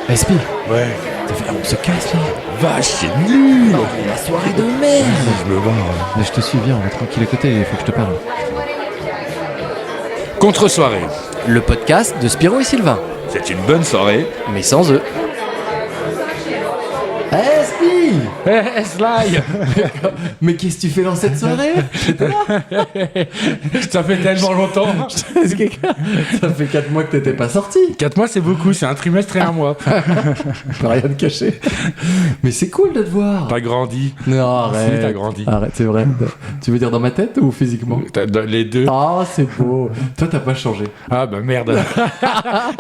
SP, Ouais. on se casse là. Vache, c'est nul. La soirée de merde. Je me barre. Mais je te suis, viens, on va tranquille à côté, il faut que je te parle. Contre-soirée. Le podcast de Spiro et Sylvain, C'est une bonne soirée. mais sans eux. SP, Sly. mais qu'est-ce que tu fais dans cette soirée? Ça fait tellement longtemps. Ça fait 4 mois que t'étais pas sorti. 4 mois, c'est beaucoup. C'est un trimestre et un mois. Je peux rien te cacher. Mais c'est cool de te voir. T'as grandi. Non, arrête. Si, t'as grandi. Arrête, c'est vrai. Tu veux dire dans ma tête ou physiquement? Les deux. Ah, c'est beau. Toi, t'as pas changé. Ah bah merde.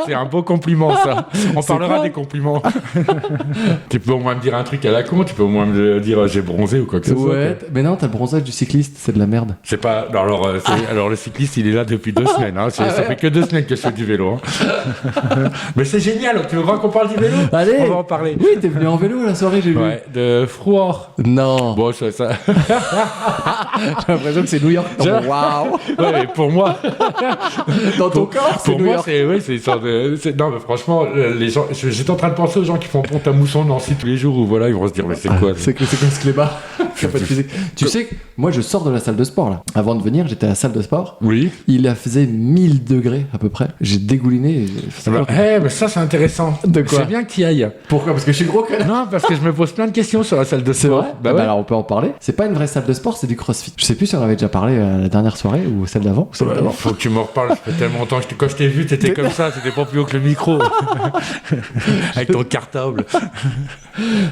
C'est un beau compliment ça. On parlera quoi des compliments. Tu peux au moins me dire un truc à la con. Tu peux au moins me dire j'ai bronzé ou quoi que ce soit. Ouais, mais non, t'as le bronzage du cycliste, c'est de la merde. C'est pas. Alors le cycliste, il est là depuis 2 semaines. Hein. Ça fait que 2 semaines que je fais du vélo. Hein. Mais c'est génial. Tu veux voir qu'on parle du vélo? Allez. On va en parler. Oui, t'es venu en vélo la soirée, j'ai vu. Ouais, de Frouard. Non. Bon, ça. J'ai l'impression que c'est New York. Waouh. Ouais, mais pour moi, Dans ton corps, c'est pour New moi, York. c'est une sorte de. Non, mais franchement, les gens. J'étais en train de penser aux gens qui font Pont-à-Mousson, Nancy tous les jours où voilà, ils vont se dire mais c'est quoi? C'est quoi ce clébat? C'est pas de physique. Tu sais que moi, je sors de la salle de sport là. Avant de venir, j'étais à la salle de sport. Oui. Il faisait 1000 degrés à peu près. J'ai dégouliné. Mais ça, c'est intéressant. De quoi? C'est bien que tu y ailles. Pourquoi? Parce que je suis gros quand même. Non, parce que je me pose plein de questions sur la salle de C'est sport. vrai? Bah Ah ouais. alors on peut en parler. C'est pas une vraie salle de sport, c'est du crossfit. Je sais plus si on avait déjà parlé à la dernière soirée ou celle d'avant. Celle d'avant. Faut que tu m'en reparles, ça fait tellement longtemps que quand je t'ai vu, t'étais comme ça, t'étais pas plus haut que le micro. Avec ton cartable.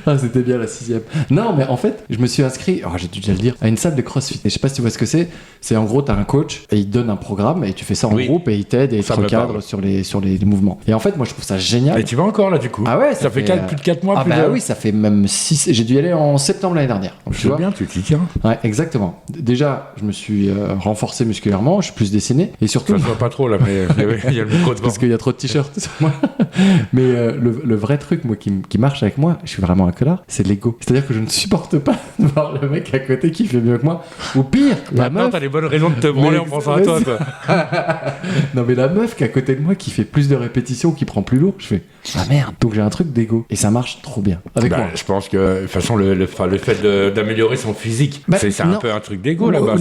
Ah, c'était bien la 6ème. Non, mais en fait, je me suis inscrit, j'ai dû déjà le dire, à une salle de crossfit. Et je sais pas si tu vois ce que c'est. C'est en gros, t'as un coach et il te donne un programme et tu fais ça en Oui. groupe et il t'aide et il te Ça me recadre parle. sur les mouvements. Et en fait, moi, je trouve ça génial. Et tu vas encore là du coup? Ah ouais, Ça fait plus de 4 mois. Ah plus bah de... oui, ça fait même 6. J'ai dû y aller en septembre l'année dernière. Donc, tu C'est vois. bien, tu t'y tiens. Ouais, exactement. Déjà, je me suis renforcé musculairement, je suis plus dessiné et surtout. Ça se voit pas trop là, mais il y a le micro devant. Parce qu'il y a trop de t-shirts sur moi. Mais le vrai truc, moi, qui marche avec moi, je suis vraiment un connard, c'est l'ego. C'est-à-dire que je ne supporte pas de voir le mec à côté qui fait mieux que moi. Ou pire, la Maintenant, meuf. t'as des bonnes raisons de te branler Mais en pensant à toi. Quoi. Non, mais la meuf qui est à côté de moi qui fait plus de répétitions, qui prend plus lourd, je fais ah merde. Donc j'ai un truc d'ego. Et ça marche trop bien. Avec moi. Je pense que de toute façon, le fait d'améliorer son physique, Bah, c'est un non. peu un truc d'ego là-bas.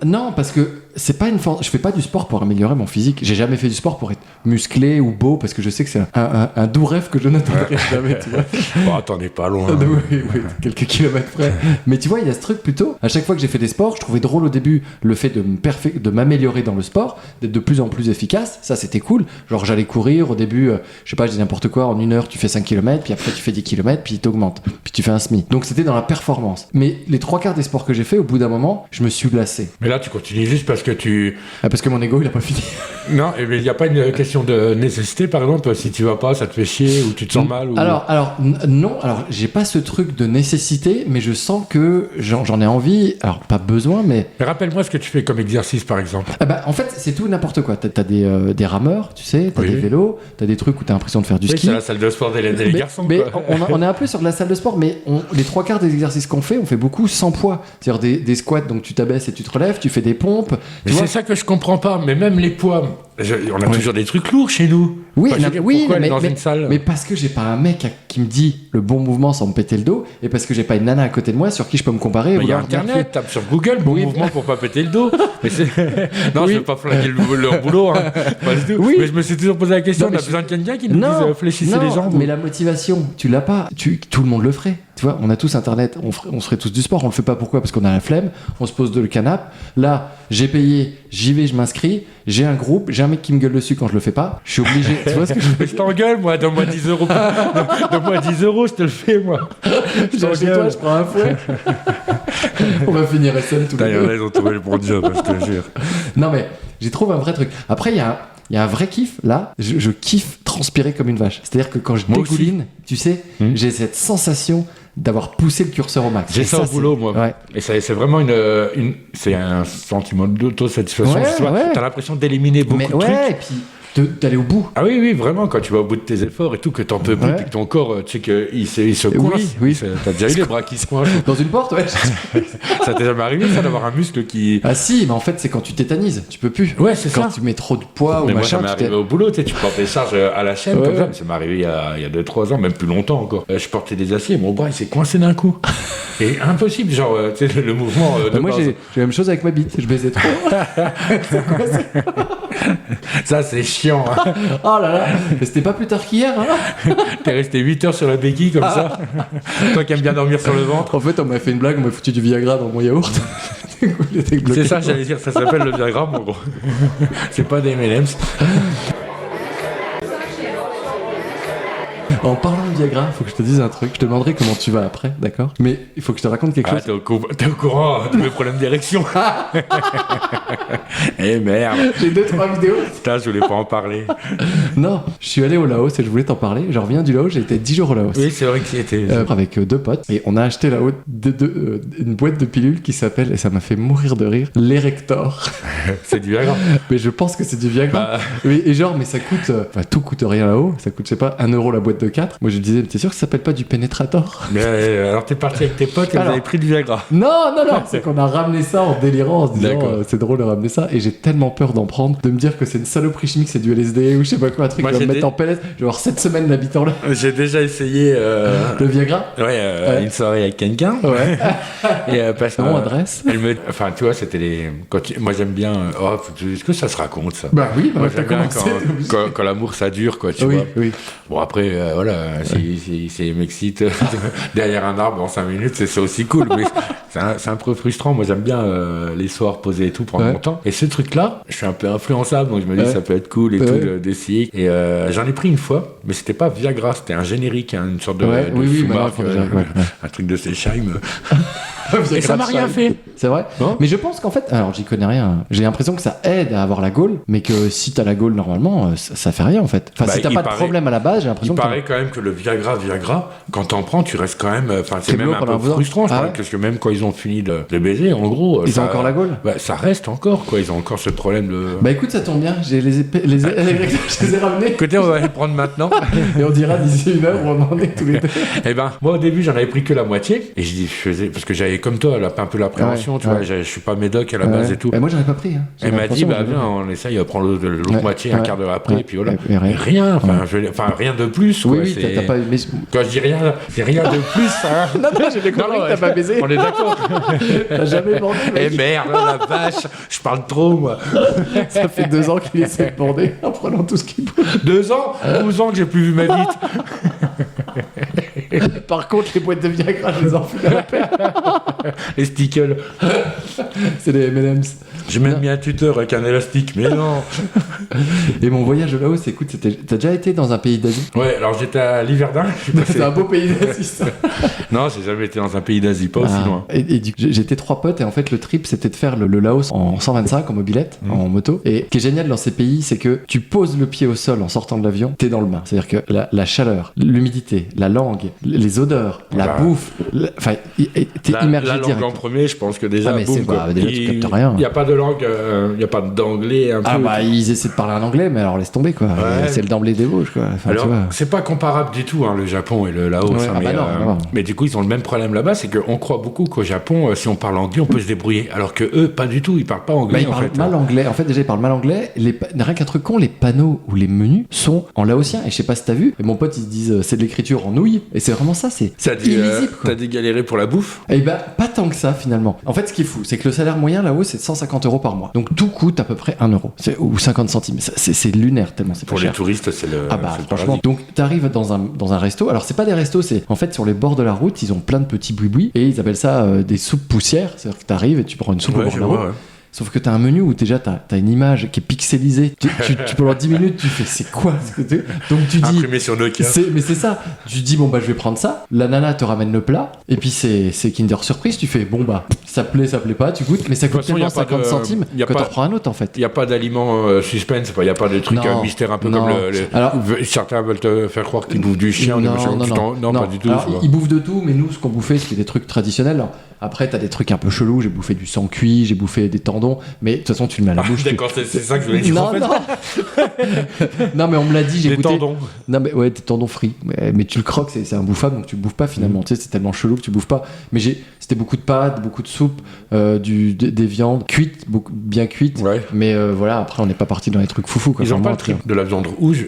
Non, parce que c'est pas une force. Je fais pas du sport pour améliorer mon physique. J'ai jamais fait du sport pour être musclé ou beau parce que je sais que c'est un doux rêve que je n'atteindrai jamais, tu vois. Oh, t'en es pas loin. Oui, quelques kilomètres près. Mais tu vois, il y a ce truc plutôt. À chaque fois que j'ai fait des sports, je trouvais drôle au début le fait de m'améliorer dans le sport, d'être de plus en plus efficace. Ça, c'était cool. Genre, j'allais courir au début, je sais pas, je dis n'importe quoi, en 1 heure, tu fais 5 km, puis après, tu fais 10 km, puis t'augmentes. Puis tu fais un semi. Donc, c'était dans la performance. Mais les 3/4 des sports que j'ai fait, au bout d'un moment, je me suis lassé. Mais là, tu continues juste parce que tu. Parce que mon ego, il a pas fini. Non, il n'y a pas une question de nécessité, par exemple, si tu vas pas, ça te fait chier ou tu te sens mal ou... Non, alors j'ai pas ce truc de nécessité, mais je sens que j'en ai envie. Alors pas besoin, mais Mais rappelle-moi ce que tu fais comme exercice, par exemple. en fait c'est tout n'importe quoi. T'as des rameurs, tu sais, t'as Oui. des vélos, t'as des trucs où t'as l'impression de faire du Oui, ski. c'est la salle de sport des Mais- garçons, mais quoi. on est un peu sur de la salle de sport, mais les 3/4 des exercices qu'on fait, on fait beaucoup sans poids. C'est-à-dire des squats, donc tu t'abaisses et tu te relèves, tu fais des pompes. Mais Tu vois. c'est ça que je comprends pas, mais même les poids, on a toujours des trucs lourds chez nous. Oui, Enfin, je non, veux dire, oui, pourquoi aller mais, dans une salle mais parce que j'ai pas un mec qui me dit le bon mouvement sans me péter le dos, et parce que j'ai pas une nana à côté de moi sur qui je peux me comparer. et Il y a vouloir dire internet, tape sur Google, bon Oui. mouvement pour pas péter le dos. Mais c'est... Non, Oui. je veux pas flinguer leur boulot, hein. Pas du tout. Oui. Mais je me suis toujours posé la question, Non, on a mais besoin de quelqu'un qui nous dise fléchissez les jambes. mais la motivation, tu l'as pas. Tout le monde le ferait. Tu vois, on a tous internet, on ferait tous du sport. On le fait pas pourquoi? Parce qu'on a la flemme. On se pose de le canapé. Là, j'ai payé, j'y vais, je m'inscris. J'ai un groupe, j'ai un mec qui me gueule dessus quand je le fais pas. Je suis obligé. Tu vois ce que je veux Mais je t'engueule, moi, donne-moi 10 euros. Donne-moi 10 euros, je te le fais, moi. Je viens chez toi, je prends un fouet. On va finir SM tous les deux. Ils ont trouvé le bon job, je te jure. Non mais j'y trouve un vrai truc. Après il y a un vrai kiff là. Je kiffe transpirer comme une vache. C'est-à-dire que quand je Moi aussi. dégouline, tu sais, j'ai cette sensation d'avoir poussé le curseur au max. J'ai Et ça au boulot, c'est- moi. Ouais. Et c'est vraiment c'est un sentiment d'autosatisfaction. Ouais, Tu vois, ouais. t'as l'impression d'éliminer beaucoup Mais de trucs. ouais, et puis d'aller au bout. Ah oui, vraiment, quand tu vas au bout de tes efforts et tout, que t'en peux plus, puis que ton corps, tu sais qu'il se coince. Oui. T'as déjà eu les bras qui se coincent. Dans une porte, ouais. Ça t'est jamais arrivé, ça, d'avoir un muscle qui... Ah si, mais en fait, c'est quand tu tétanises. Tu peux plus. Ouais, c'est quand ça. tu mets trop de poids Mais ou moi, machin. ça m'est arrivé au boulot, tu sais, tu portes des charges à la chaîne, comme ça. Mais ça m'est arrivé il y a 2-3 ans, même plus longtemps encore. Je portais des aciers, mon bras, il s'est coincé d'un coup. Et impossible, genre, tu sais, le mouvement de moi, base. j'ai la même chose avec ma bite. Je baisais trop. Ça, c'est chiant. Hein. Oh là là. Mais c'était pas plus tard qu'hier. Hein. T'es resté 8 heures sur la béquille, comme ça. Toi qui aimes bien dormir sur le ventre. En fait, on m'a fait une blague. On m'a foutu du Viagra dans mon yaourt. C'est ça, j'allais dire, ça s'appelle le Viagra, mon gros. C'est pas des M&M's. En parlant de Viagra, il faut que je te dise un truc. Je te demanderai comment tu vas après, d'accord? Mais il faut que je te raconte quelque chose. T'es au courant de mes problèmes d'érection. Eh merde. J'ai 2-3 vidéos. Putain, je voulais pas en parler. Non, je suis allé au Laos et je voulais t'en parler. Je reviens du Laos, j'ai été 10 jours au Laos. Oui, c'est vrai que tu y étais. Avec 2 potes. Et on a acheté là-haut une boîte de pilules qui s'appelle, et ça m'a fait mourir de rire, l'Erector. C'est du Viagra. Mais je pense que c'est du Viagra. Oui, et genre, mais ça coûte... Enfin, tout coûte rien là-haut. Ça coûte, je sais pas, 1 euro la boîte de 4. Moi, je me disais, mais t'es sûr que ça s'appelle pas du Pénétrator? Mais alors, t'es parti avec tes potes et vous avez pris du Viagra. Non, c'est qu'on a ramené ça en délirant, en se disant, c'est drôle de ramener ça. Et j'ai tellement peur d'en prendre, de me dire que c'est une saloperie chimique, c'est du LSD ou je sais pas quoi, un truc qui va me mettre en PLS. Je vais avoir 7 semaines d'habitant là. J'ai déjà essayé... Le Viagra? Ouais, une soirée avec quelqu'un. Ouais. Et parce que... Nom, adresse? Enfin, tu vois, c'était les... Moi, j'aime bien... est-ce que ça se raconte, ça? Bah oui, moi, t'as commencé. Quand l'amour, ça dure, quoi, tu vois. Oui. Bon, après, voilà, si c'est m'excite derrière un arbre en 5 minutes, c'est aussi cool. Mais c'est un peu frustrant. Moi, j'aime bien les soirs posés et tout, prendre mon temps. Et ce truc-là, je suis un peu influençable, donc je me dis ça peut être cool et tout, d'essayer. Et j'en ai pris une fois, mais c'était pas Viagra, c'était un générique, une sorte de sous-marque, un truc de Seisheim. Et ça m'a rien fait. C'est vrai. Non, mais je pense qu'en fait, alors j'y connais rien. J'ai l'impression que ça aide à avoir la gaule, mais que si t'as la gaule normalement, ça fait rien en fait. Enfin, si t'as pas de problème à la base, j'ai l'impression. Il paraît quand même que le Viagra, quand t'en prends, tu restes quand même. Enfin, c'est même un peu frustrant, je crois, parce que même quand ils ont fini de baiser, en gros, ils ont encore la gaule. Bah, ça reste encore, quoi. Ils ont encore ce problème de. Bah écoute, ça tombe bien. J'ai je les ai ramenés. Écoutez, on va les prendre maintenant. Et on dira d'ici 1 heure où on en est tous les deux. Eh ben, moi au début, j'en avais pris que la moitié, et je faisais parce que j'avais comme toi un peu l'appréhension, tu vois. Je suis pas médoc à la base et tout. Et moi, j'en ai pas pris. Hein. Elle m'a dit, bah viens, on essaye, on prend l'autre moitié un quart d'heure après, et puis voilà. Rien, rien de plus. Quoi. Oui, t'as pas. Mais... Quand je dis rien, c'est rien de plus. Hein. Non, j'ai bien compris que t'as pas baisé. On est d'accord. T'as jamais bandé. Eh merde, la vache, je parle trop, moi. Ça fait 2 ans qu'il essaie de bander en prenant tout ce qu'il peut. 2 ans 12 ans que j'ai plus vu ma bite. Par contre, les boîtes de Viagra, je les enfile à la paire. Les stickles. C'est des M&M's. J'ai même mis un tuteur avec un élastique, mais non. Et mon voyage au Laos, écoute, t'as déjà été dans un pays d'Asie? Ouais, alors j'étais à Liverdun. C'est un beau pays d'Asie, ça. Non, j'ai jamais été dans un pays d'Asie, pas aussi loin. Et j'étais 3 potes, et en fait, le trip, c'était de faire le Laos en 125, en mobilette, en moto. Et ce qui est génial dans ces pays, c'est que tu poses le pied au sol en sortant de l'avion, t'es dans le bain. C'est-à-dire que la chaleur, l'humidité, la langue, les odeurs, la bouffe, enfin, t'es immergé la langue direct. En premier, je pense que déjà, mais boum, déjà, tu captes rien. Il n'y a pas de langue, il n'y a pas d'anglais un peu. Ah bah, ils essaient de parler en anglais, mais alors laisse tomber, quoi. Ouais. C'est le d'emblée des Vosges, quoi. Enfin, alors, c'est pas comparable du tout, hein, le Japon et le Laos. Ouais, mais du coup, ils ont le même problème là-bas, c'est qu'on croit beaucoup qu'au Japon, si on parle anglais, on peut se débrouiller. Alors que eux, pas du tout, ils parlent pas anglais. Ils parlent mal anglais. En fait, déjà, ils parlent mal anglais. Rien qu'un truc con, les panneaux ou les menus sont en laotien. Et je sais pas si t'as vu, mais mon pote, ils se disent c'est de l'écriture en nouille. Et c'est vraiment ça, c'est illisible. T'as dû galérer pour la bouffe? Eh ben, pas tant que ça, finalement. En fait, ce qui est fou, c'est que le salaire moyen là-haut, c'est 150 € par mois. Donc tout coûte à peu près 1 euro. Ou 50 centimes. C'est lunaire tellement c'est pas cher. Pour les touristes, c'est le. Ah bah, franchement. Donc t'arrives dans un resto. Alors c'est pas des restos, c'est en fait sur les bords de la route, ils ont plein de petits boui-boui et ils appellent ça des soupes poussières. C'est-à-dire que t'arrives et tu prends une soupe au bord de la route. Ouais. Sauf que t'as un menu où déjà t'as une image qui est pixelisée. Tu pendant 10 minutes, tu fais c'est quoi ce que tu... Donc tu dis. Imprimé sur Nokia. Mais c'est ça. Tu dis bon bah je vais prendre ça. La nana te ramène le plat. Et puis c'est Kinder Surprise. Tu fais bon bah ça plaît pas. Tu goûtes. Mais ça coûte tellement 50 centimes que t'en reprends un autre en fait. Il n'y a pas d'aliment suspense. Il n'y a pas de truc mystère un peu comme alors, certains veulent te faire croire qu'ils bouffent du chien. Non, pas du tout. Alors, ils bouffent de tout. Mais nous ce qu'on bouffait c'était des trucs traditionnels. Alors, après t'as des trucs un peu chelous. J'ai bouffé du sang cuit. J'ai bouffé des tendons. tendons, mais de toute façon, tu le mets à la bouche. D'accord, c'est ça que je voulais dire. Non, en fait. non. Non, mais on me l'a dit, j'ai Des goûté. tendons. Non, mais ouais, des tendons frits. Mais tu le croques, c'est imbouffable, donc tu le bouffes pas finalement. Tu sais, c'est tellement chelou que tu bouffes pas. Mais c'était beaucoup de pâtes, beaucoup de soupe, des viandes cuites, bien cuites. Ouais. Mais voilà, après, on n'est pas parti dans les trucs foufou. Quoi. Ils ont Vraiment, pas le truc de la viande rouge,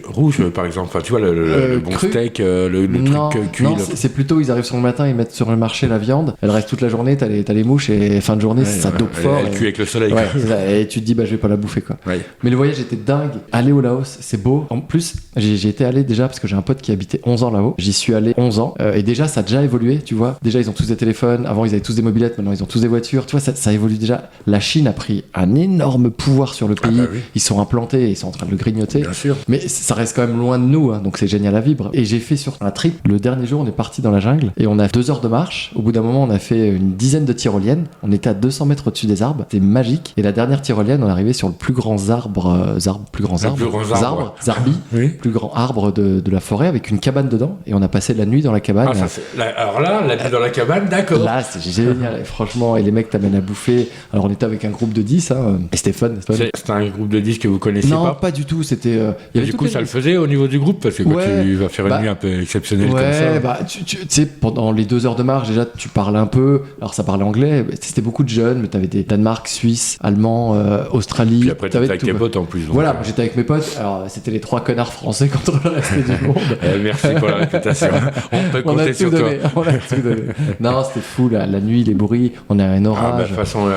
par exemple. Enfin, tu vois, le bon cru. steak, le Non, truc cuit. non, c'est plutôt, ils arrivent sur le matin, ils mettent sur le marché la viande, elle reste toute la journée, t'as les mouches, et fin de journée, ça dope fort. Elle cuit avec le soleil. Ouais, c'est ça, et tu te dis, bah je vais pas la bouffer quoi. Ouais. Mais le voyage était dingue. Aller au Laos, c'est beau. En plus, j'ai été allé déjà parce que j'ai un pote qui habitait 11 ans là-haut. J'y suis allé 11 ans. Et déjà, ça a déjà évolué, tu vois. Déjà, ils ont tous des téléphones. Avant, ils avaient tous des mobylettes. Maintenant, ils ont tous des voitures. Tu vois, ça évolue déjà. La Chine a pris un énorme pouvoir sur le pays. bah oui. Ils sont implantés et ils sont en train de le grignoter. Bien sûr. Mais ça reste quand même loin de nous, hein, donc c'est génial à vivre. Et j'ai fait sur un trip, le dernier jour, on est parti dans la jungle et on a 2 heures de marche. Au bout d'un moment, on a fait une dizaine de tyroliennes. On était à 200 mètres au-dessus des arbres. C'était magique. Et la dernière tyrolienne, on est arrivé sur le plus grand arbre, Zarbi, Oui. plus grand arbre de la forêt avec une cabane dedans. Et on a passé la nuit dans la cabane. Alors là, la nuit dans la cabane, d'accord. Là, c'est génial. Et franchement, et les mecs t'amènent à bouffer. Alors, on était avec un groupe de 10, hein, et c'était fun. C'était un groupe de 10 que vous connaissiez Non, pas. du tout. C'était. Il y avait Du toutes coup, les- ça le faisait au niveau du groupe parce que quand Ouais. tu vas faire une nuit un peu exceptionnelle comme ça. Ouais, bah, tu sais, pendant les 2 heures de marche, déjà, tu parles un peu. Alors, ça parlait anglais. C'était beaucoup de jeunes, mais t'avais des Danemark, Suisse, Allemands, Australie. Puis après, tu t'avais avec tout, tes quoi. potes en plus. donc, Voilà, j'étais avec mes potes. Alors, c'était les 3 connards français contre le reste du monde. merci pour la réputation. On peut On a compter tout sur toi. donné. On a tout donné. Non, c'était fou, la nuit, les bruits. On a un Ah, bah, de orage. toute façon,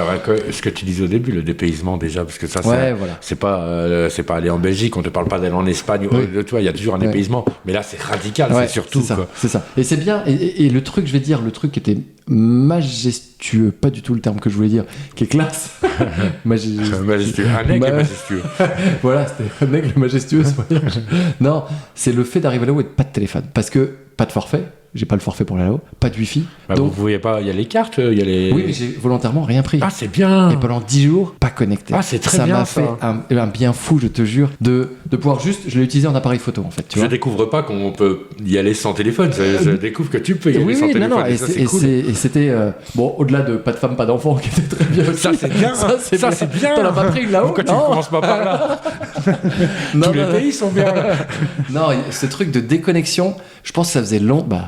ce que tu disais au début, le dépaysement déjà, parce que ça, Ouais, voilà. c'est pas aller en Belgique, on te parle pas d'aller en Espagne, Oui. de toi, il y a toujours un dépaysement, mais là, c'est radical, Ouais, c'est surtout. c'est ça, Quoi. c'est ça. Et c'est bien. Et le truc, je vais dire, le truc qui était majestueux, pas du tout le terme que je voulais dire, qui est classe. Majestueux. Un aigle Bah- majestueux. Voilà, c'était un aigle majestueux. Non, c'est le fait d'arriver là-haut et de pas de téléphone. Parce que pas de forfait, j'ai pas le forfait pour aller là-haut, pas de wifi. Bah, donc, vous voyez pas, il y a les cartes, il y a les. oui, mais j'ai volontairement rien pris. Ah, c'est bien. Et pendant 10 jours, pas connecté. Ah, c'est très ça bien, m'a ça. fait un bien fou, je te jure, de pouvoir juste. Je l'ai utilisé en appareil photo, en fait. Tu Je vois. découvre pas qu'on peut y aller sans téléphone. Je découvre que tu peux y aller Oui, sans oui, téléphone. non, non, et ça, c'est cool. c'était bon, au-delà de pas de femme, pas d'enfant, qui était très bien aussi. Ça, c'est bien. Ça, c'est bien. T'en as pas pris une là-haut? Pourquoi tu Non. commences pas par là Non, Tous les non, pays sont bien là. non, ce truc de déconnexion, je pense que ça faisait long. Bah,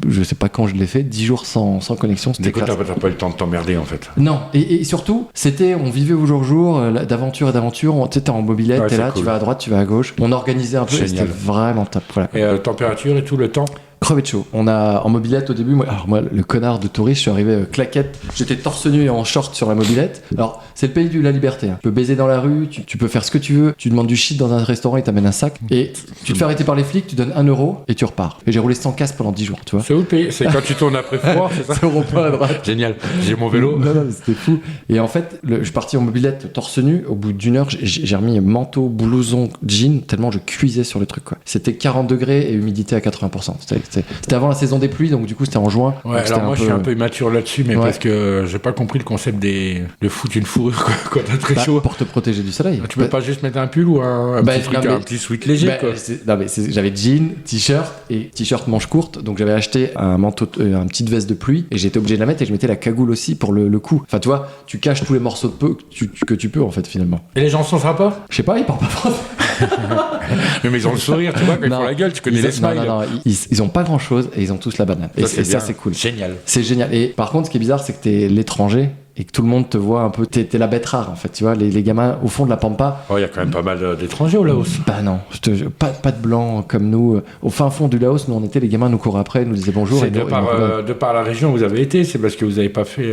je sais pas quand je l'ai fait, 10 jours sans connexion, c'était Écoute, classe. t'as pas eu le temps de t'emmerder en fait. Non, et surtout, on vivait au jour le jour, d'aventure et d'aventure. Tu étais en mobilette, Ouais, t'es c'est là, cool. tu vas à droite, tu vas à gauche. On organisait un peu, et Génial. c'était vraiment top. Voilà. Et température et tout le temps. Crevé de chaud. On a en mobilette au début, moi, le connard de touriste, je suis arrivé claquette, j'étais torse nu et en short sur la mobilette. Alors, c'est le pays de la liberté. Hein. Tu peux baiser dans la rue, tu peux faire ce que tu veux, tu demandes du shit dans un restaurant, ils t'amènent un sac, et tu te fais arrêter par les flics, tu donnes 1 euro et tu repars. Et j'ai roulé sans casse pendant 10 jours, tu vois. C'est où le pays? C'est quand tu tournes après froid, c'est ça? C'est au rond-point à droite. Génial. J'ai mon vélo. Non, mais c'était fou. Et en fait, je suis parti en mobilette torse nu. Au bout d'1 heure, j'ai remis manteau, blouson, jean, tellement je cuisais sur le truc, quoi. C'était 40 degrés et humidité à 80%. C'était avant la saison des pluies, donc du coup, c'était en juin. Ouais, donc c'était alors moi je suis un peu immature là-dessus, mais Ouais. parce que j'ai pas compris le concept de foutre une fourrure quoi, quand t'as très Bah, chaud. pour te protéger du soleil. Tu peux pas juste mettre un pull ou un Bah, petit truc, non, mais- un petit sweat léger quoi. J'avais jean, t-shirt et t-shirt manche courte, donc j'avais acheté un manteau, une petite veste de pluie et j'étais obligé de la mettre et je mettais la cagoule aussi pour le cou. Enfin, tu vois, tu caches tous les morceaux de peau que tu peux en fait finalement. Et les gens sont sympas? Je sais pas, ils parlent pas français. Mais ils ont le sourire, tu vois, quand ils Non, font la gueule, tu connais les smiles. non, ils ont pas grand chose et ils ont tous la banane. Et ça, bien. c'est cool. Génial. C'est génial. Et par contre, ce qui est bizarre, c'est que t'es l'étranger et que tout le monde te voit un peu. T'es la bête rare en fait, tu vois. Les gamins au fond de la pampa. Oh, il y a quand même pas mal d'étrangers au Laos. Bah non, pas de blancs comme nous. Au fin fond du Laos, nous on était, les gamins nous couraient après, nous disaient bonjour. C'est et de par la région où vous avez été, c'est parce que vous avez pas fait.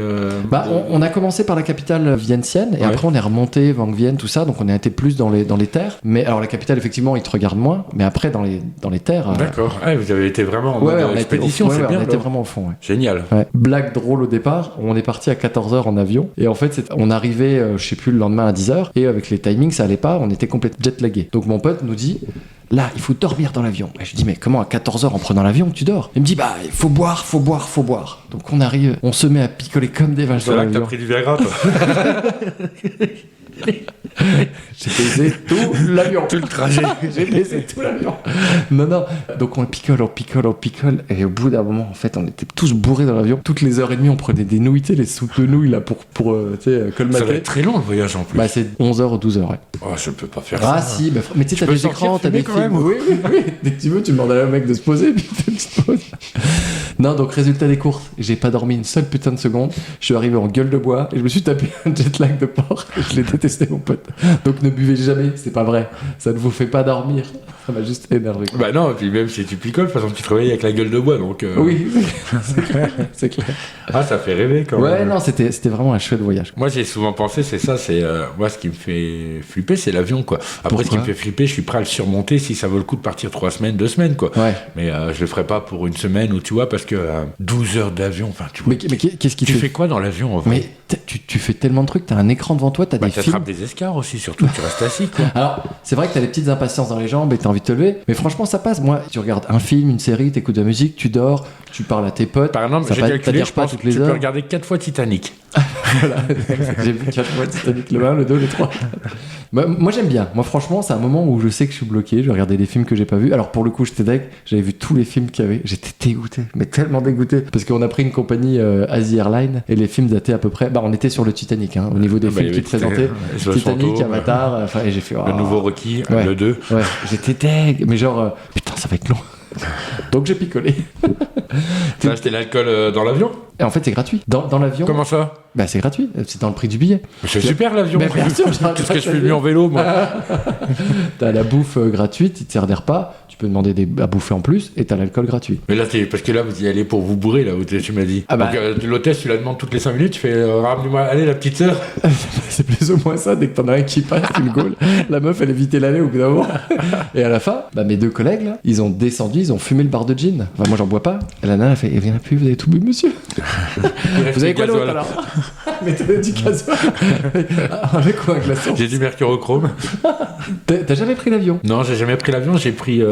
Bah, on a commencé par la capitale vientiane et Ouais. après on est remonté Vang Vienne, tout ça, donc on a été plus dans les terres. Mais alors la capitale, effectivement, ils te regardent moins, mais après dans les terres. D'accord. Ah, vous avez été vraiment en Ouais, mode on a été expédition, c'est bien. on a été alors. vraiment au fond. Ouais. Génial. Ouais. Blague drôle au départ, on est parti à 14h en avion et en fait on arrivait, je sais plus, le lendemain à 10h et avec les timings ça allait pas, on était complètement jet-lagués. Donc mon pote nous dit, là il faut dormir dans l'avion. Et je dis mais comment à 14h en prenant l'avion tu dors? Il me dit bah il faut boire. Donc on arrive, on se met à picoler comme des vaches C'est dans là que t'as l'avion. pris du Viagra, toi. J'ai baisé tout l'avion. Tout le trajet. J'ai baisé tout l'avion. Non. Donc on picole. Et au bout d'un moment, en fait, on était tous bourrés dans l'avion. Toutes les heures et demie, on prenait des nouilles, les soupes de nouilles là pour colmater. Ça va être très long le voyage en plus. Bah, c'est 11h ou 12h, ouais. Oh, je peux pas faire Ah ça. si, mais tu sais, t'as peux des écrans, sortir, t'as des fumer quand films. même. Oui. Dès que tu veux, tu demandes à un mec de se poser, puis tu te poses. Non, donc résultat des courses, j'ai pas dormi une seule putain de seconde. Je suis arrivé en gueule de bois et je me suis tapé un jet lag de porc. Je l'ai détesté, mon pote. Donc ne buvez jamais, c'est pas vrai. Ça ne vous fait pas dormir. Ça m'a juste énervé. Bah non, et puis même si tu picoles, de toute façon tu te réveilles avec la gueule de bois, donc... Oui, c'est clair. Ah, ça fait rêver quand même. Ouais, non, c'était vraiment un chouette voyage. Moi j'ai souvent pensé, c'est ça, moi ce qui me fait flipper, c'est l'avion, quoi. Après, ce qui me fait flipper, je suis prêt à le surmonter si ça vaut le coup de partir 3 semaines, 2 semaines, quoi. Ouais. Mais je le ferai pas pour une semaine, ou tu vois, parce que 12 heures d'avion, enfin, tu vois. Mais qu'est-ce qui Tu fais quoi dans l'avion, en vrai? Mais tu fais tellement de trucs, t'as un écran devant toi, t'as des films. T'attrapes des escarres aussi, surtout, tu restes assis, quoi. Alors, c'est vrai que t'as des petites impatiences dans les jambes et t'as envie de te lever, mais franchement, ça passe. Moi, tu regardes un film, une série, t'écoutes de la musique, tu dors, tu parles à tes potes. Par exemple, j'ai calculé, je pense que tu peux regarder 4 fois Titanic. Voilà. J'ai vu 4 fois Titanic, le 1, le 2, le 3. Moi, j'aime bien. Moi, franchement, c'est un moment où je sais que je suis bloqué. Je vais regarder des films que j'ai pas vus. Alors, pour le coup, j'étais deg. J'avais vu tous les films qu'il y avait. J'étais dégoûté, mais tellement dégoûté. Parce qu'on a pris une compagnie Asie Airlines et les films dataient à peu près. Bah, on était sur le Titanic, hein, au niveau des films qu'ils présentaient. Titanic, Avatar. Enfin, et j'ai fait. Le nouveau Rocky, le 2. Ouais, j'étais deg. Mais genre, putain, ça va être long. Donc, j'ai picolé. T'as acheté l'alcool dans l'avion? Et en fait, c'est gratuit. Dans l'avion. Comment ça? Bah, c'est gratuit. C'est dans le prix du billet. C'est super l'avion. Mais bien sûr, qu'est-ce que je fais mieux en vélo, moi? T'as la bouffe gratuite, il te sert des repas, tu peux demander à bouffer en plus, et t'as l'alcool gratuit. Mais là, parce que là, vous y allez pour vous bourrer, là, où tu m'as dit. Ah bah. Donc, l'hôtesse, tu la demandes toutes les 5 minutes, tu fais ramenez-moi, allez, la petite sœur. C'est plus ou moins ça, dès que t'en as un qui passe, tu le gaules. La meuf, elle évitait l'aller au bout d'un moment. Et à la fin, bah, mes 2 collègues, là, ils ont descendu, ils ont fumé le bar de gin. Enfin, moi, j'en bois pas. Et la nana, elle fait, il vient plus, vous avez tout bu, monsieur. Vous avez quoi d'autre alors? Mettez du gasoil. Avec quoi, un glaçon? J'ai du mercurochrome. T'as jamais pris l'avion? Non, j'ai jamais pris l'avion, j'ai pris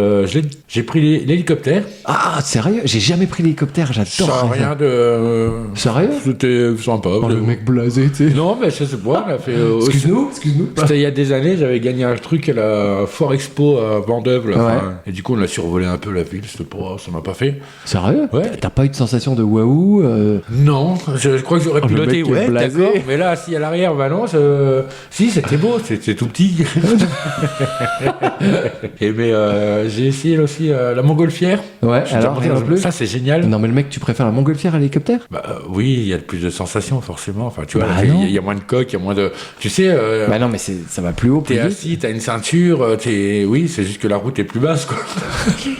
l'hélicoptère. Ah, sérieux? J'ai jamais pris l'hélicoptère, j'adore. Sans rien de. Sérieux? C'était sympa. Oh, le mec blasé, tu sais. Non, mais je sais pas, on a fait. Excuse-nous. C'était il y a des années, j'avais gagné un truc à la Foire Expo à Vendôme. Là, ouais. Et du coup, on a survolé un peu la ville, ça m'a pas fait. Sérieux? Ouais. T'as pas eu de sensation de waouh? Non, je crois que j'aurais piloté, ouais, blasé. d'accord. Mais là, assis à l'arrière, bah non, si, c'était beau, c'était tout petit. Mais j'ai essayé aussi la montgolfière. Ouais, alors, en plus. Ça, c'est génial. Non, mais le mec, tu préfères la montgolfière à l'hélicoptère? Bah oui, il y a plus de sensations, forcément. Enfin, tu vois, Bah il y a moins de coque, il y a moins de. Tu sais. Bah non, mais ça va plus haut, plus T'es vite. assis, t'as une ceinture, oui, c'est juste que la route est plus basse, quoi.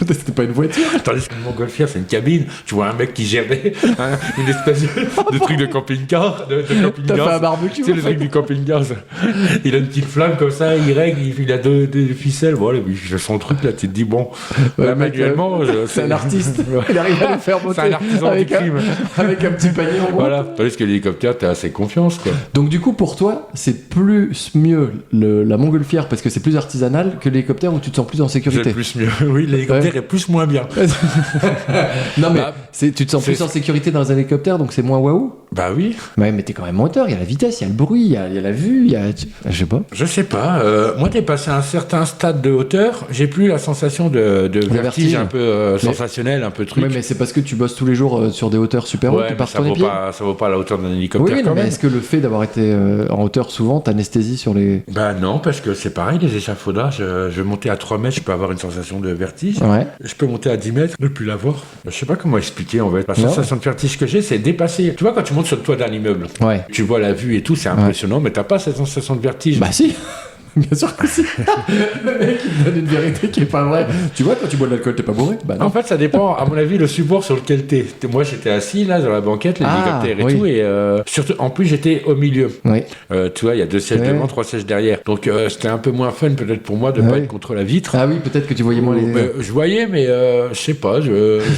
C'était pas une voiture. Tandis qu'une montgolfière, c'est une cabine. Tu vois un mec qui gérait une espèce de truc de camping-car. T'as fait un barbecue. Tu sais, le truc du camping-car, ça. Il a une petite flamme comme ça, il règle, il a deux ficelles. Voilà, il fait son truc là, tu te dis, bon, Ouais, là, mec, manuellement. c'est un artiste. Il arrive à le faire monter. C'est un artisan du crime. Avec un petit panier en bois. Voilà, tandis que l'hélicoptère, t'as assez confiance, quoi. Donc, du coup, pour toi, c'est plus mieux la montgolfière parce que c'est plus artisanal que l'hélicoptère où tu te sens plus en sécurité. C'est plus mieux. Oui, l'hélicoptère est plus moins bien. Non, mais Bah, tu te sens plus en sécurité dans un hélicoptère donc c'est moins waouh. Bah oui. Ouais, mais t'es quand même moteur, il y a la vitesse, il y a le bruit, il y a la vue, je sais pas. Je sais pas. Moi, t'es passé à un certain stade de hauteur, j'ai plus la sensation de vertige un peu sensationnel, un peu truc. Ouais, mais c'est parce que tu bosses tous les jours sur des hauteurs super hautes, tu pars sur les pieds. Ça vaut pas la hauteur d'un hélicoptère. Oui, quand mais même. est-ce que le fait d'avoir été en hauteur souvent t'anesthésie sur les. Bah non, parce que c'est pareil, les échafaudages. Je vais monter à 3 mètres, je peux avoir une sensation de vertige. Ouais. Je peux monter à 10 mètres, ne plus l'avoir. Je sais pas comment expliquer en fait. La sensation de vertige que j'ai, c'est dépasser. Tu vois, quand tu montes sur le toit d'un immeuble, Ouais. tu vois la vue et tout, c'est impressionnant, mais t'as pas cette sensation de vertige. Bah si. Bien sûr que si. Le mec il me donne une vérité qui est pas vraie. Tu vois, quand tu bois de l'alcool, t'es pas bourré? Bah non. En fait, ça dépend, à mon avis, le support sur lequel t'es. Moi, j'étais assis là, dans la banquette, l'hélicoptère et oui. tout, et surtout, en plus, j'étais au milieu. Oui. Tu vois, il y a 2 sièges devant, 3 sièges derrière. Donc, c'était un peu moins fun, peut-être pour moi, de pas être contre la vitre. Ah oui, peut-être que tu voyais moins les. Je voyais, mais je sais pas,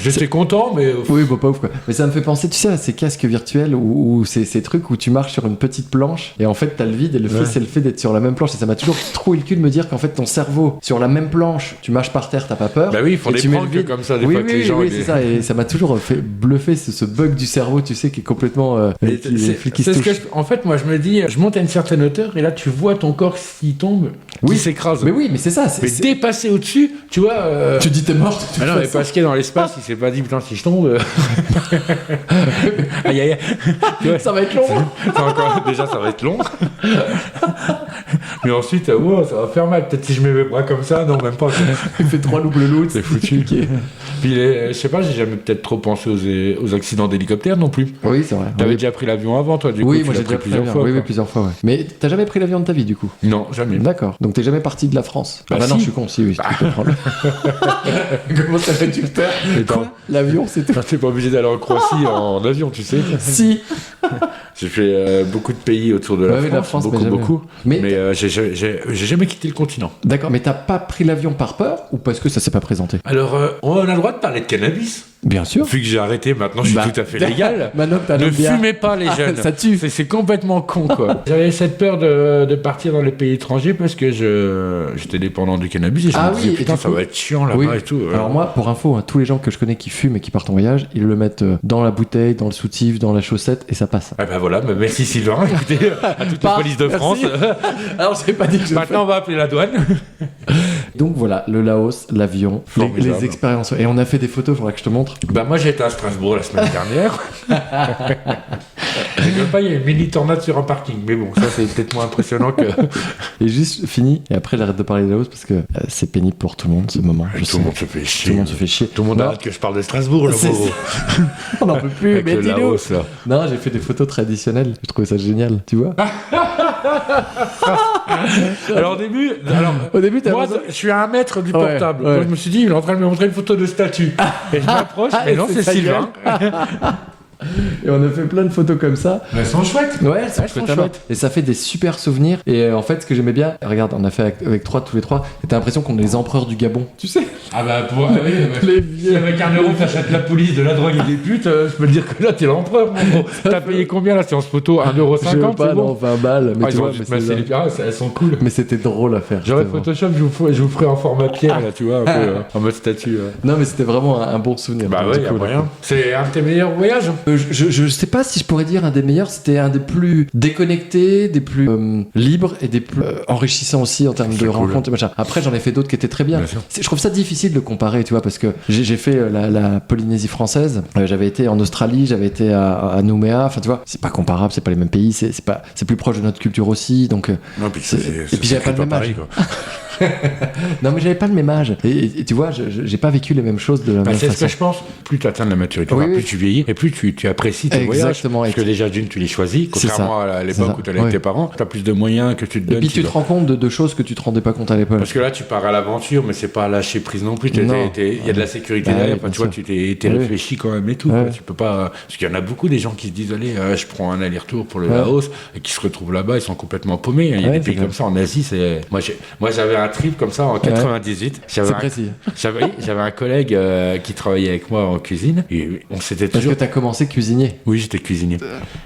j'étais content, mais. Oui, bah pas ouf quoi. Mais ça me fait penser, tu sais, à ces casques virtuels ou ces trucs où tu marches sur une petite planche et en fait t'as le vide et le fait c'est le fait d'être sur la même planche et ça m'a toujours toujours trop le cul de me dire qu'en fait ton cerveau sur la même planche, tu marches par terre, t'as pas peur. Bah oui, ils font et des tu mets le pranks vide. comme ça, des oui, fois que les gens. Oui, c'est ça. Et ça m'a toujours fait bluffer ce bug du cerveau, tu sais, qui est complètement. Qui se touche. En fait, moi, je me dis, je monte à une certaine hauteur et là, tu vois ton corps s'il tombe, Oui, il s'écrase. Mais oui, mais c'est ça. Mais dépasser au-dessus, tu vois. Tu dis t'es mort. Ah non, mais parce qu'il est dans l'espace, il s'est pas dit, putain, si je tombe. Aïe, aïe, aïe. Tu vois, Ça va être long. déjà, ça va être long. Mais ensuite, wow, ça va faire mal. Peut-être si je mets mes bras comme ça, non, même pas. Il fait 3 double loot. C'est foutu. Puis, je sais pas, j'ai jamais peut-être trop pensé aux accidents d'hélicoptère non plus. Oui, c'est vrai. T'avais déjà pris l'avion avant, toi, du coup. Oui, tu moi l'as j'ai déjà pris pris plusieurs fois. Oui, quoi. plusieurs fois, ouais. Mais t'as jamais pris l'avion de ta vie, du coup? Non, jamais. D'accord. Donc t'es jamais parti de la France? Bah non, si. je suis con, si, oui. Tu peux prendre. Comment ça fait, tu le perds? Quoi? L'avion, c'était. T'es pas obligé d'aller en Croatie en avion, tu sais. Si. J'ai fait beaucoup de pays autour de la Ouais, oui, France, la France, mais beaucoup, jamais. beaucoup. Mais- Mais j'ai jamais quitté le continent. D'accord, mais t'as pas pris l'avion par peur ou parce que ça s'est pas présenté? Alors, on a le droit de parler de cannabis. Bien sûr. Vu que j'ai arrêté, maintenant je suis tout à fait légal. Maintenant que t'as Ne le bien. fumez pas les jeunes. Ça tue. C'est complètement con, quoi. J'avais cette peur de partir dans les pays étrangers parce que j'étais dépendant du cannabis et je Ah me disais, oui, et putain, du ça coup- va être chiant là-bas Oui. et tout. Alors moi, pour info, hein, tous les gens que je connais qui fument et qui partent en voyage, ils le mettent dans la bouteille, dans le soutif, dans la chaussette et ça passe. Ah ben voilà, mais merci Sylvain, écoutez, à toute la Paf, police de merci. France. Alors j'ai pas dit que je le Maintenant, on va appeler la douane. Donc voilà, le Laos, l'avion, Formidable. les expériences. Et on a fait des photos, faudra que je te montre. Bah moi j'étais à Strasbourg la semaine dernière. Je rigole pas, il y a une mini tornade sur un parking. Mais bon, ça c'est peut-être moins impressionnant que... Et juste fini, et après j'arrête de parler de Laos parce que c'est pénible pour tout le monde ce moment. Je Tout sais. le monde se fait chier. Tout le monde se fait chier. Tout le monde Non, arrête que je parle de Strasbourg, le C'est pauvre. on n'en peut plus, Avec mais le dis-nous. Laos, là. Non, j'ai fait des photos traditionnelles. Je trouvais ça génial, tu vois. Alors au début, Au début, t'as moi besoin- je suis à 1 mètre du Ouais, portable. ouais. Moi, je me suis dit, il est en train de me montrer une photo de statue. Et je m'approche, Ah, mais et non, c'est c'est sa Sylvain. Et on a fait plein de photos comme ça. Mais elles sont chouettes. Ouais, elles sont chouettes. chouettes. Et ça fait des super souvenirs. Et en fait, ce que j'aimais bien, regarde, on a fait avec tous les trois, et t'as l'impression qu'on est les empereurs du Gabon. Tu sais, Ah bah pour... les vieux. Avec 1 euro, t'achètes la police, de la drogue et des putes, je peux te dire que là, t'es l'empereur, mon gros. T'as payé combien la séance photo 1,50 Je veux €, pas, c'est non, bon 20 balles. Mais Ah, tu ils ont vois, dû mais te masser les pierres, elles sont cool. mais c'était drôle à faire. J'aurais c'était Photoshop, je vous ferai en format pierre, là, tu vois, un peu en mode statue. vraiment- Non, mais c'était vraiment un bon souvenir. Bah C'était ouais, y'a cool. moyen. C'est un de tes meilleurs voyages. Je sais pas si je pourrais dire un des meilleurs, c'était un des plus déconnectés, des plus libres et des plus enrichissants aussi en termes C'est de cool. rencontres et machin. Après, j'en ai fait d'autres qui étaient très bien. Bien sûr. Je trouve ça difficile de comparer, tu vois, parce que j'ai fait la Polynésie française, j'avais été en Australie, j'avais été à Nouméa, enfin tu vois, c'est pas comparable, c'est pas les mêmes pays, c'est plus proche de notre culture aussi, donc Non, puis et puis j'avais pas le même âge. non mais j'avais pas le même âge et tu vois, j'ai pas vécu les mêmes choses de la Bah, même c'est ce façon. que je pense. Plus tu atteins de la maturité, Oui, plus oui. tu vieillis et plus tu apprécies tes voyages. Exactement. Parce que déjà, d'une, tu les choisis, C'est contrairement ça. à C'est l'époque ça. où tu allais avec Ouais. tes parents. Tu as plus de moyens que tu te Et donnes. puis tu te rends compte de choses que tu te rendais pas compte à l'époque. Parce que là, tu pars à l'aventure, mais c'est pas à lâcher prise non plus. Non. Il y a de la sécurité Bah derrière. oui, Enfin, bien tu vois, sûr. tu t'es Oui. réfléchi quand même et tout. Ouais. quoi. Tu peux pas. Parce qu'il y en a beaucoup des gens qui se disent, allez, je prends un aller-retour pour le Ouais. Laos et qui se retrouvent là-bas, ils sont complètement paumés. Il y a Ouais, des pays c'est comme ça en Asie. Moi, j'avais un trip comme ça en 98. C'est précis. J'avais un collègue qui travaillait avec moi en cuisine et on s'était Parce toujours. que t'as commencé cuisinier. Oui, j'étais cuisinier.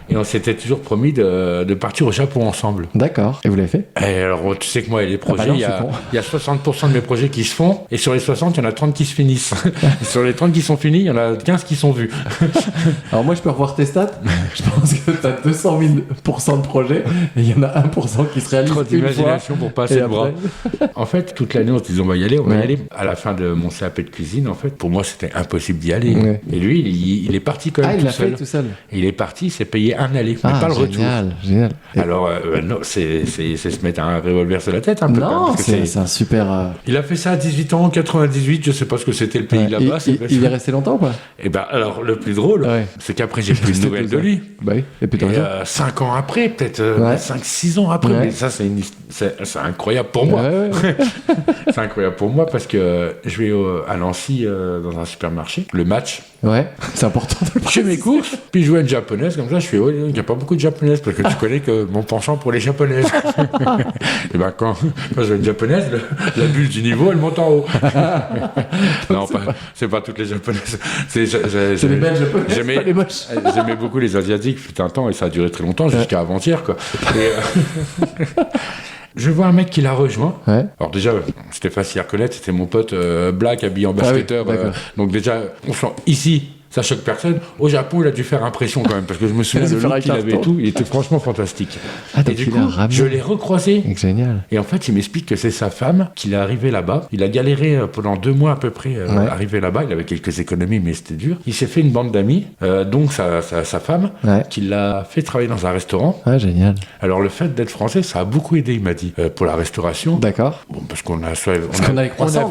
Et on s'était toujours promis de partir au Japon ensemble. D'accord. Et vous l'avez fait? Et alors, tu sais que moi, les projets, non, il y c'est a- con. il y a 60% de mes projets qui se font, et sur les 60, il y en a 30 qui se finissent. Et sur les 30 qui sont finis, il y en a 15 qui sont vus. Alors moi je peux revoir tes stats. Je pense que t'as 200 000% de projets et il y en a 1% qui se réalisent Trop une fois. d'imagination pour pas assez Et de bras. après En fait, toute l'année, on se disait, on va y aller, on va y Ouais. aller. À la fin de mon CAP de cuisine, en fait, pour moi, c'était impossible d'y aller. Ouais. Et lui, il est parti quand même Ah, il tout l'a seul. fait tout seul. Et il est parti, il s'est payé un aller, mais Ah, pas le retour. génial, génial. Et- Alors, non, c'est se mettre un revolver sur la tête un peu. quand même, non, parce que c'est un super. Il a fait ça à 18 ans, en 98, je sais pas ce que c'était le pays Ouais. là-bas. Il est resté longtemps ou pas? Et ben alors, le plus drôle, Ouais. c'est qu'après, j'ai plus de nouvelles de lui. Bah oui. Et puis Et t'as raison. 5 ans après, peut-être Ouais. 5-6 ans après, Ouais. mais ça, c'est incroyable pour moi. Ouais, ouais. C'est incroyable pour moi parce que je vais à Nancy dans un supermarché, le match. Ouais, c'est important de le Je fais mes courses, puis je vois une japonaise, comme ça, je fais, ouais, il n'y a pas beaucoup de japonaises, parce que tu connais que mon penchant pour les japonaises. Et ben quand je vois une japonaise, la bulle du niveau, elle monte en haut. Non, c'est pas toutes les japonaises. C'est les Belges japonais, c'est j'aimais- pas les moches. J'aimais beaucoup les asiatiques, fut un temps, et ça a duré très longtemps, jusqu'à avant-hier, quoi. Je vois un mec qui l'a rejoint. Ouais. Alors déjà, c'était facile à reconnaître, c'était mon pote Black habillé en basketteur. Donc déjà, on sent ici. Ça choque personne. Au Japon, il a dû faire impression quand même, parce que je me souviens de look qu'il avait et tout. Il était franchement fantastique. Ah, et du coup, je l'ai recroisé. Génial. Et en fait, il m'explique que c'est sa femme qu'il est arrivé là-bas. Il a galéré pendant 2 mois à peu près arrivé là-bas. Il avait quelques économies, mais c'était dur. Il s'est fait une bande d'amis, donc sa femme, qui l'a fait travailler dans un restaurant. Ah, génial. Alors le fait d'être français, ça a beaucoup aidé, il m'a dit, pour la restauration. D'accord. Bon, parce qu'on a... Parce qu'on a les croissants.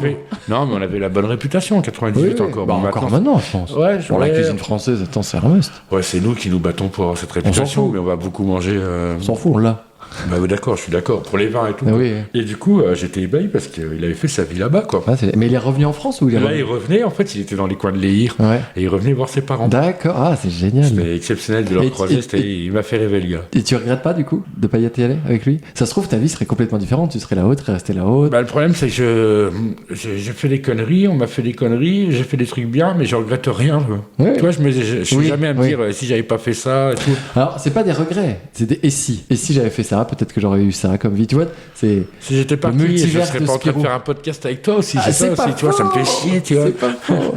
Non, mais on avait la bonne réputation en 98 encore. Bah, encore maintenant, je pense. Ouais, pour la cuisine française, attends, c'est un must. Ouais, c'est nous qui nous battons pour avoir cette réputation, mais on va beaucoup manger. On s'en fout, on l'a. Bah oui, d'accord, je suis d'accord. Pour les vins et tout. Oui. Et du coup, j'étais ébahi parce qu'il avait fait sa vie là-bas, quoi. Ah, mais il est revenu en France ou il est Là, il revenait, en fait, il était dans les coins de Léhir. Ouais. Et il revenait voir ses parents. D'accord, ah, c'est génial. C'était exceptionnel de le croiser, il m'a fait rêver, le gars. Et tu regrettes pas, du coup, de pas y être allé avec lui? Ça se trouve, ta vie serait complètement différente, tu serais là-haut, tu serais resté là-haut. Bah, le problème, c'est que j'ai fait des conneries, on m'a fait des conneries, j'ai fait des trucs bien, mais je regrette rien. Ouais. Tu vois, je suis jamais à me dire si j'avais pas fait ça et tout. Alors, c'est pas des regrets, c'est des et si. Et si j'avais fait ça, peut-être que j'aurais eu ça comme vie, tu vois. C'est si j'étais parti, je serais pas en train de faire un podcast avec toi aussi. C'est ça aussi, tu vois, ça me fait chier, tu vois. C'est pas faux.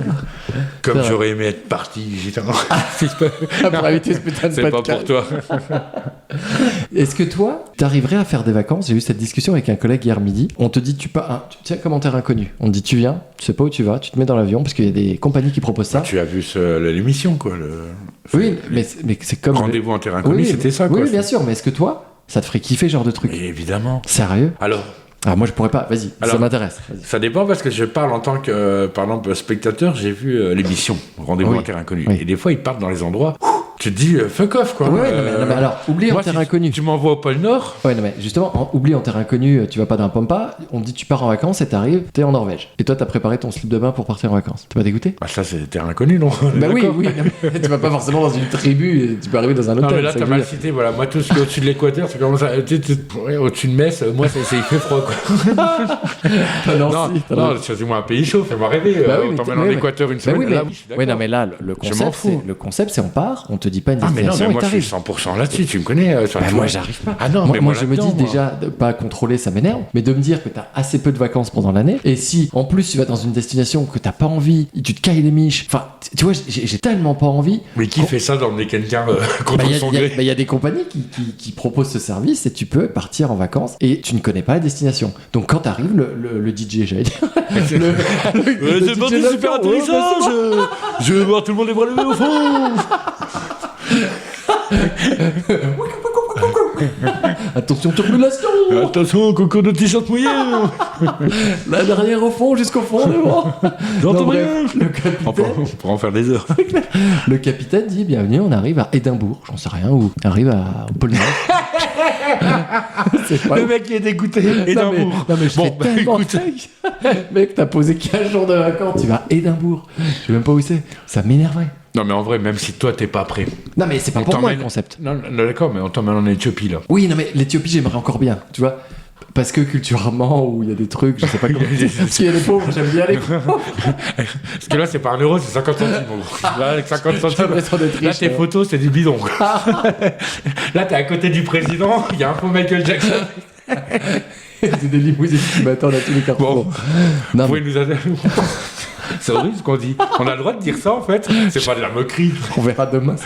Comme j'aurais aimé être parti, j'étais pour éviter ce putain de c'est podcast. pas pour toi. Est-ce que toi, t'arriverais à faire des vacances? J'ai eu cette discussion avec un collègue hier midi. On te dit, tu tiens, comment terre inconnu. On te dit, tu viens, tu sais pas où tu vas, tu te mets dans l'avion, parce qu'il y a des compagnies qui proposent ça. Tu as vu l'émission, quoi. Oui, mais c'est comme. Rendez-vous en terre inconnue, c'était ça, quoi. Oui, bien sûr, mais est-ce que toi, ça te ferait kiffer ce genre de truc? Mais évidemment. Sérieux? Alors, moi, je pourrais pas. Vas-y, ça m'intéresse. Vas-y. Ça dépend parce que je parle en tant que, par exemple, spectateur. J'ai vu l'émission Rendez-vous en terre inconnue. Et des fois, ils partent dans les endroits. Tu te dis fuck off, quoi. Ouais, non, mais alors, oublie en terre inconnue. Tu m'envoies au pôle Nord. Ouais, non, mais justement, oublie en terre inconnue, tu vas pas d'un pampa. On te dit, tu pars en vacances et t'arrives, t'es en Norvège. Et toi, t'as préparé ton slip de bain pour partir en vacances. T'es pas dégoûté? Bah, ça, c'est terre inconnue, non? Bah oui, non, mais tu vas pas forcément dans une tribu, et tu peux arriver dans un hôtel. Non, mais là, t'as mal cité, voilà. Moi, tout ce qui est au-dessus de l'équateur, c'est comme ça. Au-dessus de Metz, moi, il fait froid, quoi. Non, choisis-moi un pays chaud, fais-moi rêver. On t'emmène en Équateur une semaine. Oui, non, mais là, le concept, c'est on part, on te dit pas une destination. Moi, je suis 100% là-dessus, tu me connais. Moi, j'arrive pas. Ah non, moi je me dis déjà, de pas contrôler, ça m'énerve, mais de me dire que t'as assez peu de vacances pendant l'année, et si en plus tu vas dans une destination que t'as pas envie, tu te cailles les miches, enfin, tu vois, j'ai tellement pas envie. Mais qui fait ça d'emmener quelqu'un contre son gré? Il y a des compagnies qui proposent ce service, et tu peux partir en vacances, et tu ne connais pas la destination. Donc quand t'arrives, le DJ, j'allais dire. C'est pas super intéressant, je vais voir tout le monde les bras levés au fond. Attention, turbulation! Attention, concours de t-shirt mouillé! La dernière au fond, jusqu'au fond, devant! J'entends rien! Le capitaine... On pourra en faire des heures. Le capitaine dit, bienvenue, on arrive à Édimbourg, j'en sais rien, ou on arrive au pôle Nord. Le mec qui est dégoûté, Édimbourg. Non mais je bon, écoute. Mec, t'as posé 15 jours de vacances, tu vas à Édimbourg. Je sais même pas où c'est. Ça m'énerverait. Non mais en vrai, même si toi t'es pas prêt. Non mais c'est pas pour moi le concept. Non, d'accord, mais on t'emmène en Éthiopie là. Oui, non mais l'Éthiopie j'aimerais encore bien, tu vois. Parce que culturellement, où il y a des trucs, je sais pas comment. Parce qu'il y a des pauvres, j'aime bien les pauvres. Parce que là, c'est pas 1 euro, c'est 50 centimes. Là, avec 50 centimes. Là, tes photos, c'est du bidon. Là, t'es à côté du président, il y a un faux Michael Jackson. C'est des limousines qui m'attendent à tous les carrefours. Bon, vous pouvez nous c'est horrible ce qu'on dit. On a le droit de dire ça en fait. C'est pas de la moquerie. On verra demain si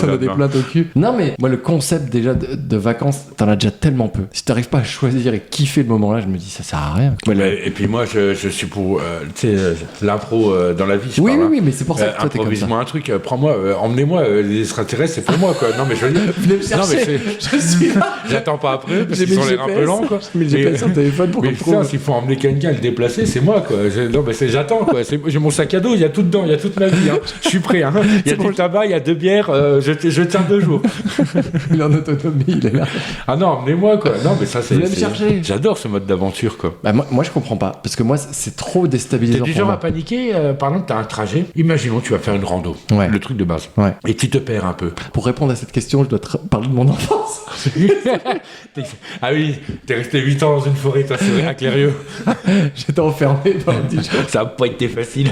on a des plaintes au cul. Non mais moi le concept déjà de vacances, t'en as déjà tellement peu. Si t'arrives pas à choisir et kiffer le moment là, je me dis ça sert à rien. Et puis moi je suis pour l'impro dans la vie. Oui, mais c'est pour ça que toi t'es comme ça. Improvise-moi un truc, prends-moi, emmenez-moi les extraterrestres, c'est pour moi quoi. Non mais je veux dire. Venez me chercher. Non, mais je suis là. J'attends pas après parce qu'ils ont l'air un peu lents quoi. Mais j'ai pas sur le téléphone pour qu'on me trouve. S'il faut emmener quelqu'un le déplacer, c'est moi quoi. Non mais j'attends quoi. J'ai mon sac à dos, il y a tout dedans, il y a toute ma vie. Hein. Je suis prêt. Hein. Il y a du tabac, il y a 2 bières, je tiens 2 jours. Il est en autonomie, il est là. Ah non, emmenez-moi quoi. Non mais ça c'est. Viens me chercher. J'adore ce mode d'aventure quoi. Bah, moi je comprends pas, parce que moi c'est trop déstabilisant. T'es du genre à paniquer, par exemple t'as un trajet, imaginons tu vas faire une rando, le truc de base, et tu te perds un peu. Pour répondre à cette question, je dois parler de mon enfance. Ah oui, t'es resté 8 ans dans une forêt, toi c'est à Clérieux. J'étais enfermé pendant 10 jours. Ça a pas été facile.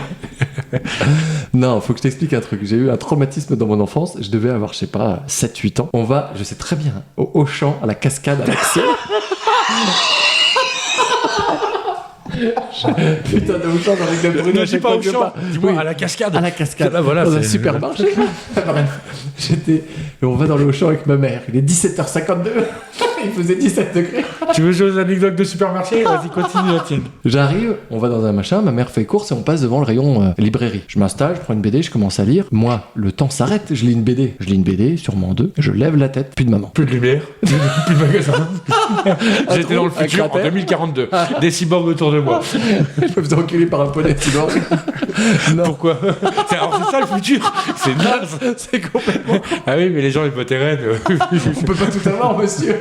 Non, faut que je t'explique un truc. J'ai eu un traumatisme dans mon enfance. Je devais avoir, je sais pas, 7-8 ans. On va, je sais très bien, au Auchan, à la cascade, à l'Axel. Putain de Auchan avec le Bruno. Ne dis pas Auchan, dis-moi à la cascade. À la cascade. Là, voilà, dans un c'est- supermarché. On va dans le Auchan avec ma mère. Il est 17h52. Il faisait 17 degrés. Tu veux jouer aux anecdotes de supermarché? Vas-y, continue la tienne. J'arrive, on va dans un machin, ma mère fait course et on passe devant le rayon librairie. Je m'installe, je prends une BD, je commence à lire. Moi, le temps s'arrête, je lis une BD. Je lis une BD, sûrement deux, je lève la tête, plus de maman. Plus de lumière, plus de magasin. J'étais dans le un futur en cratère. 2042. Des cyborgs autour de moi. Je me faisais enculer par un poney sinon. Non, Pourquoi? Alors c'est ça le futur. C'est naze. c'est complètement. Ah oui, mais les gens ils votaient Rennes. On peut pas tout avoir, monsieur.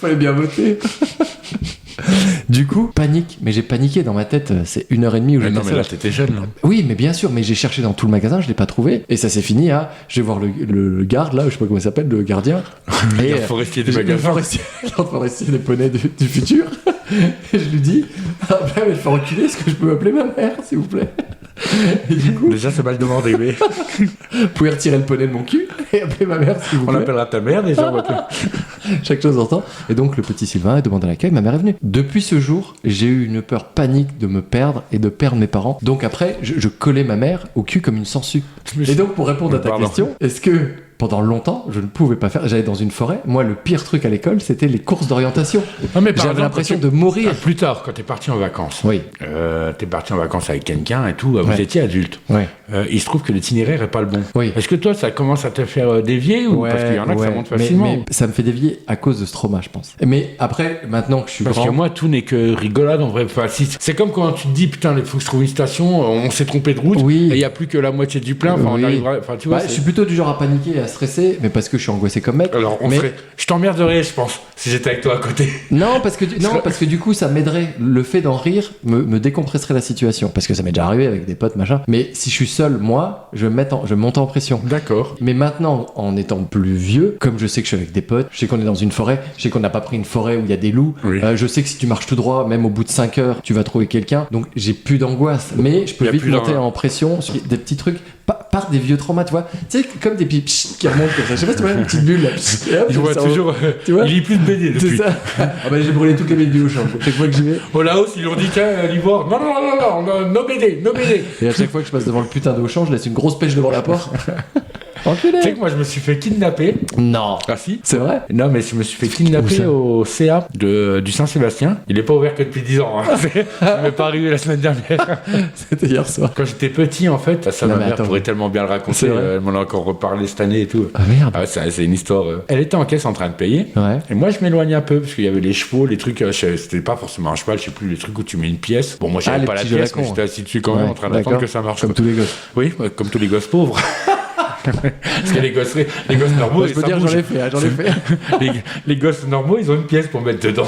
Fallait bien voter. Du coup, panique. Mais j'ai paniqué dans ma tête. C'est 1h30 où j'étais Non mais seul. là t'étais jeune là. Oui, mais bien sûr, mais j'ai cherché dans tout le magasin, je l'ai pas trouvé. Et ça s'est fini à. Je vais voir le garde là, je sais pas comment il s'appelle, le gardien. Le forestier du le magasin. forestier des poneys du futur. Et je lui dis, ah ben, je fais enculer, est-ce que je peux m'appeler ma mère, s'il vous plaît? Et du coup, Déjà c'est mal demandé, mais vous pouvez retirer le poney de mon cul et appeler ma mère, s'il vous on plaît. appellera ta mère déjà. Chaque chose en temps. Et donc, le petit Sylvain a demandé à l'accueil, ma mère est venue. Depuis ce jour, j'ai eu une peur panique de me perdre et de perdre mes parents. Donc après, je collais ma mère au cul comme une sangsue. Et donc, pour répondre à ta Pardon. question, est-ce que pendant longtemps, je ne pouvais pas faire. J'allais dans une forêt. Moi, le pire truc à l'école, c'était les courses d'orientation. Non mais par J'avais exemple, l'impression quand de mourir. plus tard, quand t'es parti en vacances, Oui, t'es parti en vacances avec quelqu'un et tout, vous Ouais. étiez adulte. ouais, Il se trouve que l'itinéraire est pas le bon. oui. Est-ce que toi, ça commence à te faire dévier ou parce qu'il y en a que ça monte facilement mais ça me fait dévier à cause de ce trauma, je pense. Mais après, maintenant que je suis Parce grand, que moi, tout n'est que rigolade en vrai. Enfin, c'est comme quand tu te dis, putain, il faut que je trouve une station, on s'est trompé de route, Oui. et il n'y a plus que la moitié du plein, enfin, on Oui. arrivera. Enfin, tu vois, bah, je suis plutôt du genre à paniquer et à stresser, mais parce que je suis angoissé comme mec. Alors, mais... je t'emmerderais, je pense, si j'étais avec toi à côté. Non, parce que du coup, ça m'aiderait. Le fait d'en rire me décompresserait la situation. Parce que ça m'est déjà arrivé avec des potes, machin. Mais si je suis seul, moi, je vais monter en pression. D'accord. Mais maintenant, en étant plus vieux, comme je sais que je suis avec des potes, je sais qu'on est dans une forêt, je sais qu'on n'a pas pris une forêt où il y a des loups, Oui. je sais que si tu marches tout droit, même au bout de 5 heures, tu vas trouver quelqu'un. Donc j'ai plus d'angoisse. Mais je Il peux y a vite plus monter d'en- en pression sur des petits trucs, par des vieux traumas, tu vois. Tu sais, comme des petits qui remontent comme ça. Je sais pas si tu vois une petite bulle là. Et hop, Je vois ça toujours. tu vois Il lit plus de BD c'est depuis. ça. Ah bah j'ai brûlé toutes les BD du Auchan. Chaque fois que j'y vais. Au Laos, ils lui ont dit, tiens, l'Ivoire, non, no BD, no BD. Et à chaque fois que je passe devant le putain d'Auchan, je laisse une grosse pêche devant la porte. Tu sais Enculé. que moi, je me suis fait kidnapper. Non. Ah si. C'est vrai. Non, mais je me suis fait Où kidnapper ça au CA du Saint-Sébastien. Il n'est pas ouvert que depuis 10 ans. Hein. Ça m'est pas arrivé la semaine dernière. C'était hier soir. Quand j'étais petit, en fait, ça, Non, ma mais mère attends. pourrait tellement bien le C'est raconter. vrai. Elle m'en a encore reparlé cette année et tout. Ah merde. Ah, c'est une histoire. Elle était en caisse en train de payer. Ouais. Et moi, je m'éloignais un peu parce qu'il y avait les chevaux, les trucs. C'était pas forcément un cheval, je sais plus, les trucs où tu mets une pièce. Bon, moi, j'avais les pas la petits jeux à pièce, mais con, j'étais assis dessus quand même Ouais, en train d'attendre d'accord. que ça marche. Comme tous les gosses. Oui, comme tous les gosses pauvres. Parce que les gosses normaux, Moi, je peux ça dire, bouge. j'en ai fait, hein, j'en ai fait. Les gosses normaux, ils ont une pièce pour mettre dedans.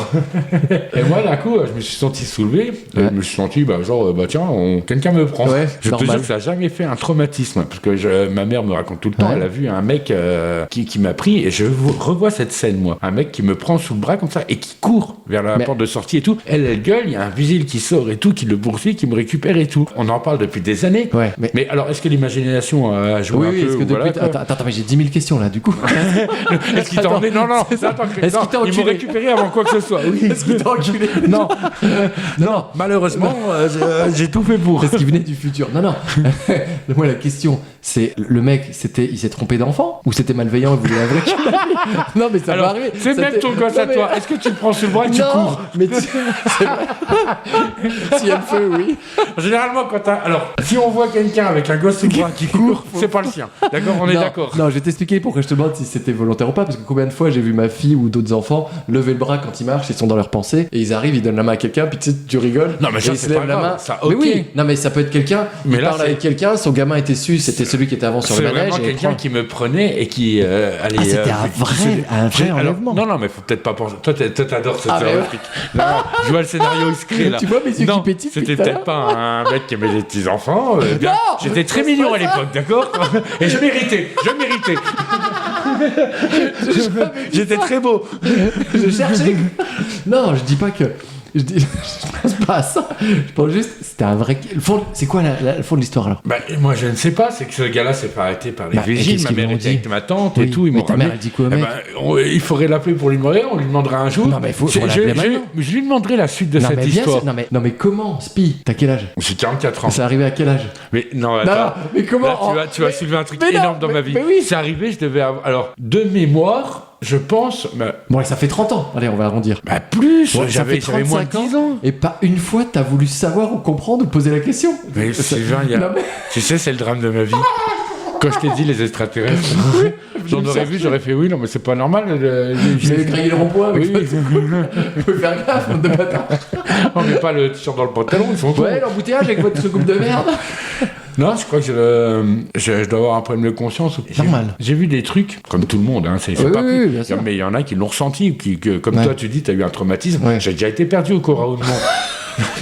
Et moi, d'un coup, je me suis senti soulevé. Et Ouais. je me suis senti, tiens, quelqu'un me prend. Ouais, je te normal. jure que ça n'a jamais fait un traumatisme. Parce que ma mère me raconte tout le temps, Ouais. elle a vu un mec qui m'a pris. Et je revois cette scène, moi. Un mec qui me prend sous le bras comme ça et qui court vers la Mais- porte de sortie et tout. Elle gueule, il y a un vigile qui sort et tout, qui le poursuit, qui me récupère et tout. On en parle depuis des années. Ouais, mais. Alors, est-ce que l'imagination a joué Oui, un oui, peu est-ce que ou voilà, depuis. quoi. Attends, mais j'ai 10 000 questions là, du coup. Est-ce qu'il t'a Attends, emmené Non, c'est ça. attends, Est-ce qu'il t'a ils m'ont enculé récupéré avant quoi que ce soit. Oui. Est-ce qu'il t'a enculé Non, non, malheureusement, j'ai tout fait pour. Est-ce qu'il venait du futur? Non, non. Moi, la question, c'est le mec, il s'est trompé d'enfant ou c'était malveillant et voulait la vraie kidnapping? Non, mais ça va Alors, arriver. c'est Ça même t'est- ton gosse Non, à mais- toi. Est-ce que tu le prends sur le bras et tu Non, cours mais c'est vrai. S'il y a le feu, oui. Généralement, alors, si on voit quelqu'un avec un gosse sous le bras qui court, c'est pas le sien. D'accord, on est Non, d'accord. Non, je vais t'expliquer pourquoi je te demande si c'était volontaire ou pas, parce que combien de fois j'ai vu ma fille ou d'autres enfants lever le bras quand ils marchent, ils sont dans leurs pensées, et ils arrivent, ils donnent la main à quelqu'un, puis tu sais, tu rigoles. Non, mais ça, et ils c'est se lèvent pas la grave. main. Ça, Mais ok. oui, non, mais ça peut être quelqu'un, Mais il là, parle c'est- avec quelqu'un, son gamin était su, c'était celui qui était avant sur C'est le manège. vraiment et quelqu'un prend- qui me prenait et qui allait. Ah, c'était un vrai Alors, enlèvement. non, mais faut peut-être pas penser. Toi, t'adores cette Ah, mais ouais. réplique. Non, je vois le scénario il se crée là. Tu vois mes yeux Non, qui pétillent c'était depuis tout à peut-être pas un mec qui aimait les petits enfants. J'étais très c'est mignon pas à l'époque, d'accord. Et je méritais. J'étais très beau. Je cherchais. Non, je dis pas que. je pense pas à ça. Je pense juste, c'était un vrai. C'est quoi le fond de l'histoire alors? Bah, moi, je ne sais pas. C'est que ce gars-là s'est fait arrêter par les Bah, vigiles. qu'est-ce Ma qu'ils mère lui ont était dit avec ma tante Oui, et tout. Ils mais m'ont ta ramené. mère, elle dit quoi au Eh mec? il faudrait l'appeler pour lui demander. On lui demandera un jour. Non, mais il faut l'appeler maintenant. Je lui demanderai la suite de Non, cette mais bien histoire. sûr. Non, mais comment, Spi? T'as quel âge? J'ai 44 ans. C'est arrivé à quel âge? Mais non, Non, attends. mais comment? Là, tu vas soulever un truc mais non, énorme dans ma vie. mais oui. C'est arrivé, je devais avoir. Alors, de mémoire, je pense. Bon, et ça fait 30 ans. Allez, on va arrondir. Bah, plus. Bon, ça J'avais fait moins de 35 10 ans. Et pas une fois t'as voulu savoir ou comprendre ou poser la question. Mais Sylvain, Non, mais- tu sais, c'est le drame de ma vie. Quand je t'ai dit les extraterrestres, j'en aurais vu, j'aurais fait oui, non, mais c'est pas normal. Vous avez grillé le rond-point avec Oui, Vous pouvez faire gaffe, bande de bâtards. on met pas le t-shirt dans le pantalon, ils sont Ouais, l'embouteillage avec votre soucoupe de merde. Non, je crois que je dois avoir un problème de conscience. Normal. J'ai vu des trucs, comme tout le monde, hein, c'est Oui, pas oui, plus. bien sûr. Mais il y en a qui l'ont ressenti, comme Ouais. toi tu dis, t'as eu un traumatisme. Ouais. J'ai déjà été perdu au Cora Oudemont.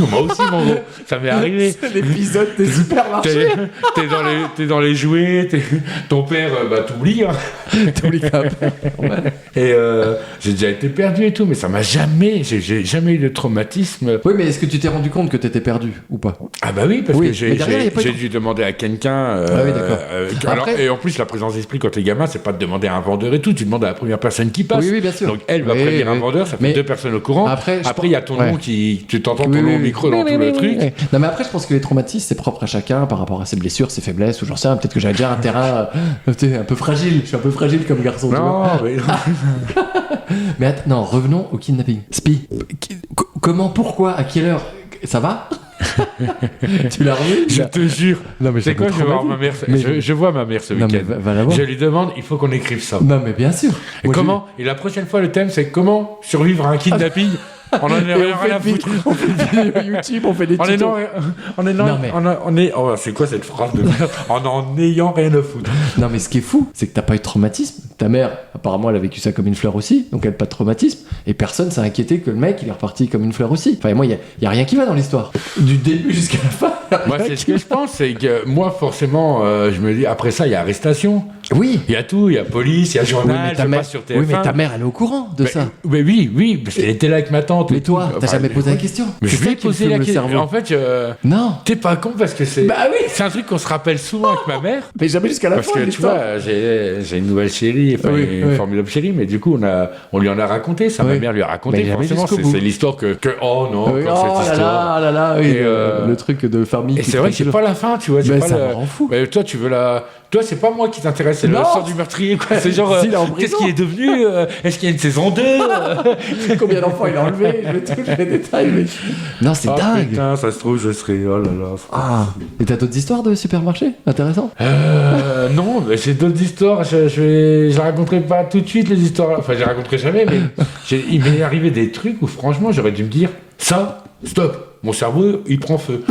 Moi aussi, mon gros, ça m'est arrivé. C'est l'épisode des supermarchés. T'es dans les jouets, ton père, t'oublies. Hein. Tous les cas. Et j'ai déjà été perdu et tout, mais ça m'a jamais, j'ai jamais eu de traumatisme. Oui, mais est-ce que tu t'es rendu compte que t'étais perdu ou pas? Ah bah oui, parce Oui, que j'ai mais derrière, y a pas j'ai de- dû demander à quelqu'un. Ah oui, d'accord. Alors, Après- et en plus, la présence d'esprit quand t'es gamin, c'est pas de demander à un vendeur et tout, tu demandes à la première personne qui passe. Oui, oui, bien sûr. Donc elle va Oui, prévenir un oui. vendeur, ça fait Mais 2 personnes au courant. après, je il y a ton pense- nom ouais. qui. Tu t'entends ton Oui, nom oui, au oui. micro dans tout le truc. Non, mais après, je pense que les traumatismes, c'est propre à chacun par rapport à ses blessures, ses faiblesses, ou j'en sais rien. Peut-être que j'avais déjà un terrain un peu fragile. Je suis un peu fragile comme garçon. tu vois. Non, mais. Mais attends, non, revenons au kidnapping. Spi, comment, pourquoi, à quelle heure? Ça va? Tu l'as revu? Je te jure. Non, mais C'est quoi, je vais voir ma mère. Mais- Je vois ma mère ce Non, mais week-end. va la voir. Je lui demande, il faut qu'on écrive ça. Non, mais bien sûr. Et Moi, comment Et la prochaine fois, le thème, c'est comment survivre à un kidnapping. On en a Et rien à foutre. on fait des vidéos YouTube, on fait des tutos. Oh, c'est quoi cette phrase de merde? En ayant rien à foutre. Non, mais ce qui est fou, c'est que t'as pas eu de traumatisme. Ta mère, apparemment, elle a vécu ça comme une fleur aussi, donc elle a pas de traumatisme. Et personne s'est inquiété que le mec, il est reparti comme une fleur aussi. Enfin, moi, il y a rien qui va dans l'histoire. Du début jusqu'à la fin. Moi, c'est ce que je pense, c'est que moi, forcément, je me dis, après ça, il y a arrestation. Oui. Il y a tout, il y a police, il y a Oui, journal, mais je ta mère, passe sur TF1. oui, mais ta mère, elle est au courant de ça. Mais oui, parce qu'elle était là avec ma tante. Mais et tout. toi, t'as Enfin, jamais posé la question. Mais C'est je lui ça ai qui me posé fume la le question. cerveau. En fait, Non. t'es pas con parce que c'est. Bah oui. C'est un truc qu'on se rappelle souvent avec ma mère. Mais jamais jusqu'à la Parce fin. que tu l'histoire. vois, j'ai une nouvelle chérie, enfin Oui, une oui. formidable chérie, mais du coup on lui en a raconté, ça, Oui. ma mère lui a raconté, Mais jamais forcément, jusqu'au bout. c'est l'histoire que oh non, Oui, comme oh cette là histoire. là, oui, Et, le truc de famille. Et qui c'est vrai que fait c'est pas la fin, tu vois. Mais pas ça la- me rend fou. Mais toi, tu veux la. Toi, c'est pas moi qui t'intéresse, c'est le Non. sort du meurtrier, quoi. C'est genre, S'il est en qu'est-ce prison. qu'il est devenu Est-ce qu'il y a une saison 2 Combien d'enfants il a enlevé? Je veux tous les détails. Mais... Non, c'est dingue. Putain, ça se trouve, je serais. Oh là là. Ah. Et t'as d'autres histoires de supermarché? Intéressant. Non, mais j'ai d'autres histoires. Je la raconterai pas tout de suite, les histoires. Enfin, je les raconterai jamais, mais il m'est arrivé des trucs où, franchement, j'aurais dû me dire ça, stop. Mon cerveau, il prend feu.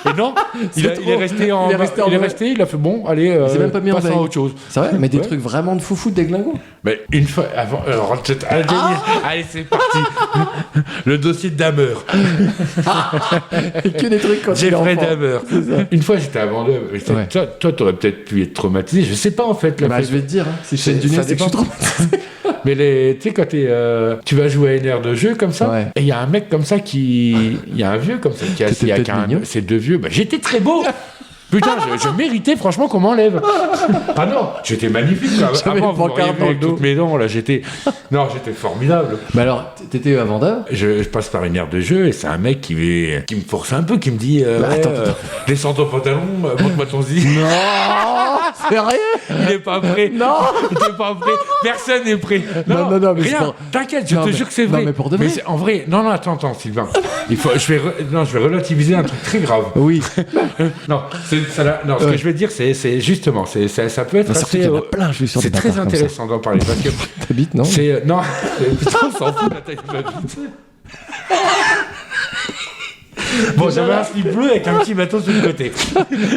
Et non, il est resté en. Il a fait bon, allez, Il s'est même pas mis en passons à veille. autre chose. C'est vrai? Mais des Ouais. trucs vraiment de foufou, de déglingo. Mais une fois avant. Alors, allez, c'est parti. Le dossier de Dahmer. Et que des trucs quand il est Jeffrey enfant. Dahmer. Une fois, j'étais à Vendôme. Ouais. Toi, t'aurais peut-être pu être traumatisé. Je sais pas, en fait. le Bah, fait- je vais te dire, hein, si je C'est- fais du ça nez, c'est que je suis dépend. trop. Mais tu sais, quand tu vas jouer à une aire de jeu comme ça, Ouais. et il y a un mec comme ça il y a un vieux comme ça qui est assis T'étais avec peut-être mignon. ces deux vieux. Bah, j'étais très beau. Putain, je méritais franchement qu'on m'enlève. Ah non, j'étais magnifique. J'avais Avant, une vous m'auriez pancarte vu dans avec le dos. toutes mes dents, là, j'étais formidable. Mais alors, t'étais à vendeur? Je passe par une aire de jeu et c'est un mec qui me force un peu, qui me dit attends. descends ton pantalon, montre-moi ton zip. Non, sérieux? Il est pas prêt. Non. Il est pas prêt. Personne n'est prêt. Non, mais c'est rien. pas- T'inquiète, je Non, te mais- jure que c'est non, vrai. mais pour de vrai. c'est- en vrai, non, attends, Sylvain. Je vais relativiser un truc très grave. Oui. Non, ce que je vais dire, c'est justement, ça peut être Surtout qu'il assez. y en a plein, je suis sûr. C'est des très bâtards comme ça. intéressant d'en parler parce que T'habites, non? c'est putain, on s'en fout de la taille de ma bite. Bon, Déjà j'avais là- un slip bleu avec un petit bateau sur le côté.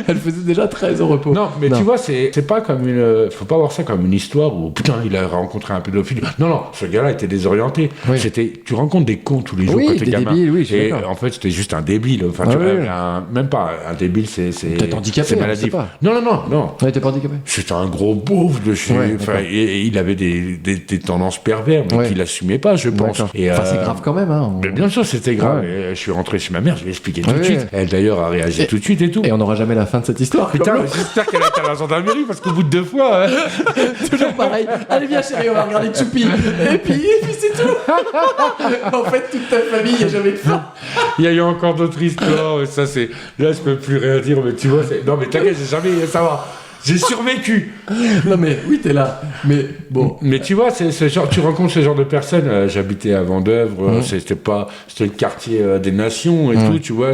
Elle faisait déjà 13 au repos. Non, mais tu vois, c'est pas comme une. Faut pas voir ça comme une histoire où putain, il a rencontré un pédophile. Non, ce gars-là était désorienté. Oui. Tu rencontres des cons tous les jours Oui, quand t'es des gamin. débiles, oui, je suis Et d'accord. en fait, c'était juste un débile. Enfin, Ah tu vois, oui. même pas un débile, c'est. Peut-être handicapé, c'est on sait maladif. pas. Non. Ouais, t'es pas handicapé. C'était un gros beauf de chez. Ouais, enfin, d'accord. et il avait des tendances pervers, mais Ouais. qu'il assumait pas, je pense. D'accord. Et, Enfin, c'est grave quand même. Hein. mais bien sûr, c'était grave. Ouais. Et je suis rentré chez ma mère, je lui ai expliqué tout de Ouais, suite. ouais. Elle d'ailleurs a réagi Et- tout de suite et tout. Et on n'aura jamais la fin de cette histoire. Putain, comme mais j'espère qu'elle a été à la gendarmerie parce qu'au bout de 2 fois. Toujours pareil. Allez, viens, chérie, on va regarder Choupi. Et puis c'est tout. En fait, toute ta famille, il n'y a jamais de fin. Il y a eu encore d'autres histoires. Ça, c'est. Là, je peux plus rien dire, mais tu vois. Non, mais t'inquiète, j'ai jamais. Ça va. J'ai survécu. Non, mais oui, t'es là. Mais bon. Mais tu vois, c'est ce genre, tu rencontres ce genre de personnes. J'habitais à Vendœuvre, c'était le quartier des Nations et tout, tu vois.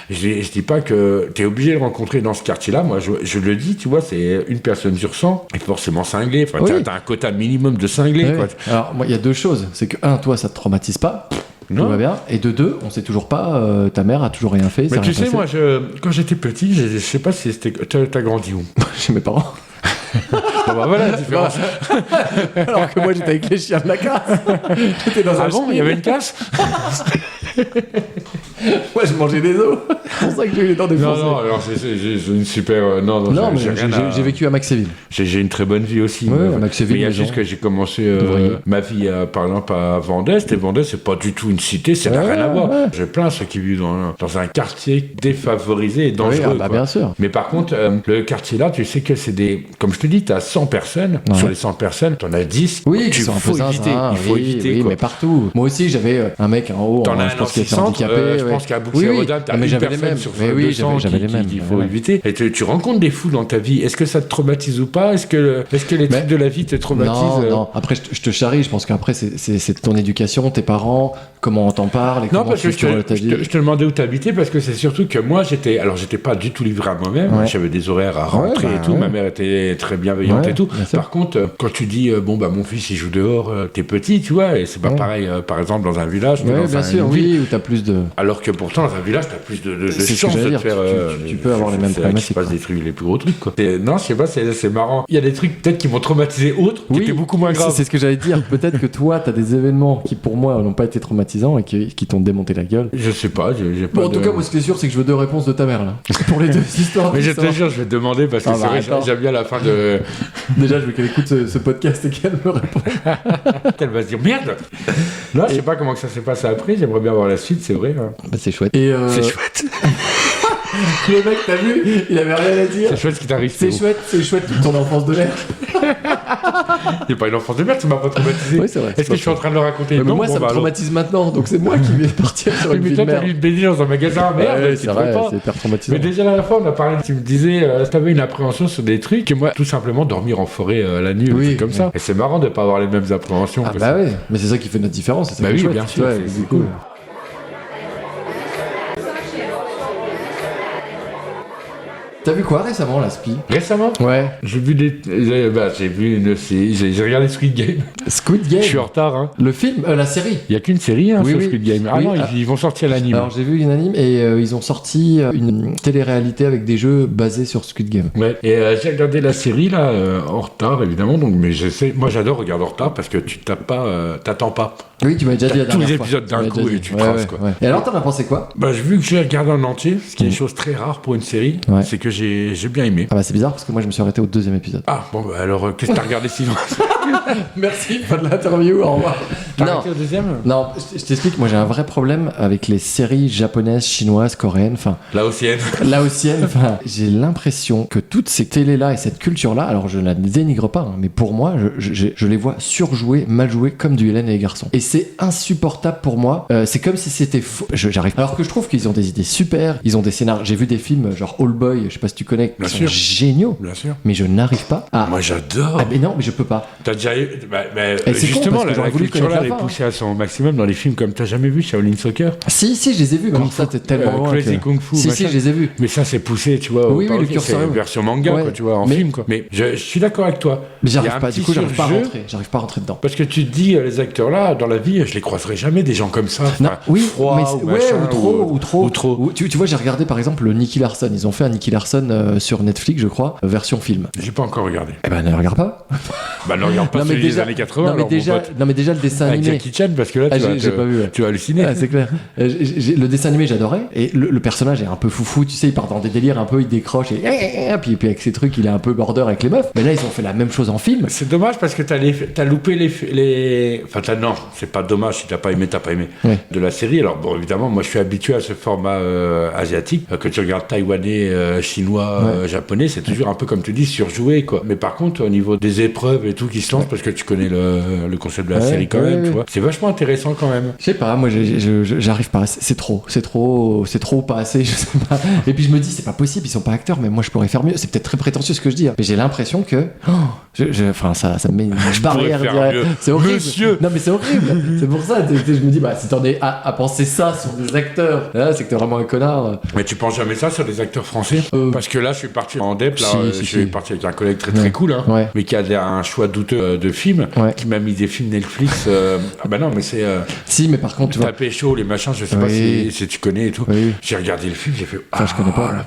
Je dis pas que t'es obligé de le rencontrer dans ce quartier-là. Moi, je le dis, tu vois, c'est une personne sur 100 est forcément cinglée. Enfin, Oui. t'as un quota minimum de cinglés, Ouais. quoi. Alors, moi, il y a deux choses. C'est que, un, toi, ça te traumatise pas. Non. Tout va bien. Et de deux, on sait toujours pas. Ta mère a toujours rien fait. Mais ça a tu rien sais, passé. moi, je, quand j'étais petit, je sais pas si c'était. T'as grandi où? Chez mes parents. Bon, bah voilà, la différence. Alors que moi, j'étais avec les chiens de la casse. J'étais dans Ah un bon, il y chenil. avait une casse? Moi, je mangeais des os. C'est pour ça que j'ai eu les dents Non, défoncées. non, alors j'ai une super. Non, mais j'ai rien à- j'ai vécu à Maxéville. J'ai une très bonne vie aussi. Ouais, mais, à Maxéville, mais il y a les juste gens. que j'ai commencé D'ouvriers. ma vie, par exemple, à Vendée. Et Vendée, c'est pas du tout une cité, ça n'a Ouais, rien à voir. ouais. J'ai plein ceux qui vivent dans un quartier défavorisé et dangereux. Oui, ah, bah, quoi. bien sûr. Mais par contre, le quartier là, tu sais que c'est des. Comme je te dis, tu as 100 personnes. Ouais. Sur les 100 personnes, tu en as 10. Oui, tu qui sont un peu faut éviter. zinzin, Il faut oui, éviter. oui, quoi. mais partout. Moi aussi, j'avais un mec en haut, T'en as je un pense en qu'il était 600, handicapé. je ouais. pense qu'à Oui, oui. Bouxières-Rodal, t'as Non, mais une j'avais les personne mêmes. sur Mais oui, 200 j'avais les mêmes. qu'il faut Ouais. éviter. Et tu rencontres des fous dans ta vie. Est-ce que ça te traumatise ou pas? Est-ce que les trucs de la vie te traumatisent? Non, non. Après, je te charrie. Je pense qu'après, c'est ton éducation, tes parents, comment on t'en parle et Non, comment parce que tu vois ta vie. je te demandais où t'habitais parce que c'est surtout que moi j'étais pas du tout livré à moi-même. Ouais. J'avais des horaires à rentrer Ouais, et tout. ouais. Ma mère était très bienveillante Ouais, et tout. bien sûr. Par contre, quand tu dis bon bah mon fils il joue dehors, t'es petit, tu vois, et c'est pas Ouais. pareil. Par exemple dans un village, que Ouais, dans bien une sûr, ville. oui, où t'as plus de. Alors que pourtant dans un village t'as plus de C'est ce que chances j'allais de te dire, faire. tu peux avoir les mêmes c'est là qu'il se problématiques, passe quoi. des trucs, les plus gros trucs quoi. Non, je sais pas, c'est marrant. Il y a des trucs peut-être qui m'ont traumatisé autres, qui étaient beaucoup moins graves. C'est ce que j'allais dire. Peut-être que toi, t'as des événements qui, pour moi, n'ont pas été traumatisants et qui t'ont démonté la gueule. Je sais pas, j'ai pas. Bon, en tout de- cas, moi, ce qui est sûr, c'est que je veux deux réponses de ta mère, là. Pour les deux histoires. Mais je ça te va. jure, je vais te demander parce que Ah c'est bah, vrai, attends. j'aime bien la fin de. Déjà, je veux qu'elle écoute ce podcast et qu'elle me réponde. Elle va se dire merde. Non, je sais pas comment que ça s'est passé après. J'aimerais bien voir la suite, c'est vrai. Hein. Bah, c'est chouette. Et C'est chouette. le mec, t'as vu, il avait rien à dire. C'est chouette ce qui t'arrive. C'est chouette toute ton enfance de merde. C'est pas une enfance de merde, ça m'a pas traumatisé. Oui, c'est vrai. Est-ce que je suis en train de le raconter? Mais Non, moi, bon, ça me bah, alors. traumatise maintenant, donc c'est moi qui vais partir sur Oui, une mais vie toi, de t'as merde. lu une BD dans un magasin, merde. Ouais, tu c'est trouvais vrai, pas. c'est hyper traumatisant. Mais déjà la dernière fois, on a parlé, tu me disais, t'avais une appréhension sur des trucs, et moi, tout simplement, dormir en forêt la nuit, ou Oui, des trucs comme oui. ça. Et c'est marrant de pas avoir les mêmes appréhensions. Ah parce bah que- ouais, mais c'est ça qui fait notre différence, c'est ça Bah qui est oui, chouette. bien sûr, Ouais, c'est du coup. cool. T'as vu quoi récemment, la Spi? Récemment, Ouais. j'ai vu j'ai regardé Squid Game. Squid Game. Je suis en retard, hein. Le film, la série. Il y a qu'une série, hein, Oui, sur oui. Squid Game. Ah Oui, non, ah. ils vont sortir l'anime. Alors j'ai vu une anime et ils ont sorti une télé-réalité avec des jeux basés sur Squid Game. Ouais. Et j'ai regardé la série là en retard évidemment, donc mais moi j'adore regarder en retard parce que tu tapes pas, t'attends pas. Oui, tu m'as déjà dit la Tous les dernière fois. épisodes d'un Tu m'as coup déjà et dit. tu traces, quoi. Et alors t'en as pensé quoi? Bah vu que j'ai regardé en entier, ce qui est une chose très rare pour une série, Ouais. c'est que j'ai bien aimé. Ah bah c'est bizarre parce que moi je me suis arrêté au deuxième épisode. Ah bon bah alors qu'est-ce que t'as regardé sinon? Merci, fin de l'interview, au revoir. T'as Non. arrêté au deuxième? Non, je t'explique, moi j'ai un vrai problème avec les séries japonaises, chinoises, coréennes, enfin Laotienne. laotiennes, enfin j'ai l'impression que toutes ces télés-là et cette culture-là, alors je ne la dénigre pas, hein, mais pour moi, je les vois surjouées, mal jouées comme du Hélène et les garçons. Et c'est insupportable pour moi, c'est comme si c'était faux, j'arrive. Alors que je trouve qu'ils ont des idées super, ils ont des scénarios, j'ai vu des films genre All Boy, je sais pas si tu connais, qui Bien sont sûr. géniaux. Bien sûr. Mais je n'arrive pas à. Moi, j'adore. Ah, mais non, mais je peux pas. T'as déjà eu. Et c'est con, justement, parce que j'aurais la voulu culture là, connaître elle la est fin, poussée à son maximum dans les films comme t'as jamais vu Shaolin Soccer. Si, je les ai vus, mais alors ça, t'es tellement loin. Crazy que- Kung Fu. Si, machin. je les ai vus. Mais ça, c'est poussé, tu vois. Oui, par le ok, curseur, c'est oui. version manga, Ouais. quoi, tu vois, en Mais- film, quoi. Mais je suis d'accord avec toi. Mais Il y a j'arrive un pas, du petit coup, j'arrive pas à surjeu. rentrer. J'arrive pas à rentrer dedans. Parce que tu te dis, les acteurs là, dans la vie, je les croiserai jamais, des gens comme ça. Non, Enfin, oui, froids, mais ou ouais, machin, ou trop. ou trop. Tu vois, j'ai regardé par exemple le Nicky Larson. Ils ont fait un Nicky Larson sur Netflix, je crois, version film. J'ai pas encore regardé. Eh ben, ne regarde pas. Bah, ne regarde pas Non, mais celui des déjà- années 80, non, mais alors, mon déjà, pote. non, mais déjà le dessin Avec animé. Jackie Chan, parce que là, Ah, tu vas j'ai pas vu, ouais. tu vas halluciner. Ah, c'est clair. Le dessin animé, j'adorais. Et le personnage est un peu foufou. Tu sais, il part dans des délires un peu, il décroche et puis avec ses trucs, il est un peu border avec les meufs. Mais là, ils ont fait la même chose en film. C'est dommage parce que t'as loupé les... Enfin, non, c'est pas dommage si t'as pas aimé Ouais. de la série. Alors, bon, évidemment, moi, je suis habitué à ce format asiatique. Que tu regardes taïwanais, chinois, japonais, c'est toujours un peu, comme tu dis, surjoué, quoi. Mais par contre, au niveau des épreuves et tout qui se lancent, parce que tu connais le concept de la Ouais, série quand ouais, même, ouais. tu vois, c'est vachement intéressant quand même. Je sais pas, moi j'arrive pas, c'est trop, pas assez, je sais pas. Et puis je me dis, c'est pas possible, ils sont pas acteurs, mais moi je pourrais faire mieux. C'est peut-être très prétentieux ce que je dis, hein. Mais j'ai l'impression que. Enfin, ça me met une barrière, faire je dirais. mieux. C'est horrible. Monsieur. Non, mais c'est horrible. C'est pour ça, je me dis, bah si t'en es à penser ça sur des acteurs, là, c'est que t'es vraiment un connard. Mais tu penses jamais ça sur des acteurs français Parce que là, je suis parti en dep, là, Si, je suis parti avec un collègue très très Ouais. cool, hein, Ouais. mais qui a un choix douteux de films, Ouais. qui m'a mis des films Netflix. Ah bah non, mais c'est Si, mais par contre, tu vois. Tapé chaud, les machins, je sais pas Oui. si tu connais et tout. Oui. J'ai regardé le film, j'ai fait. Enfin, je connais pas. La vache,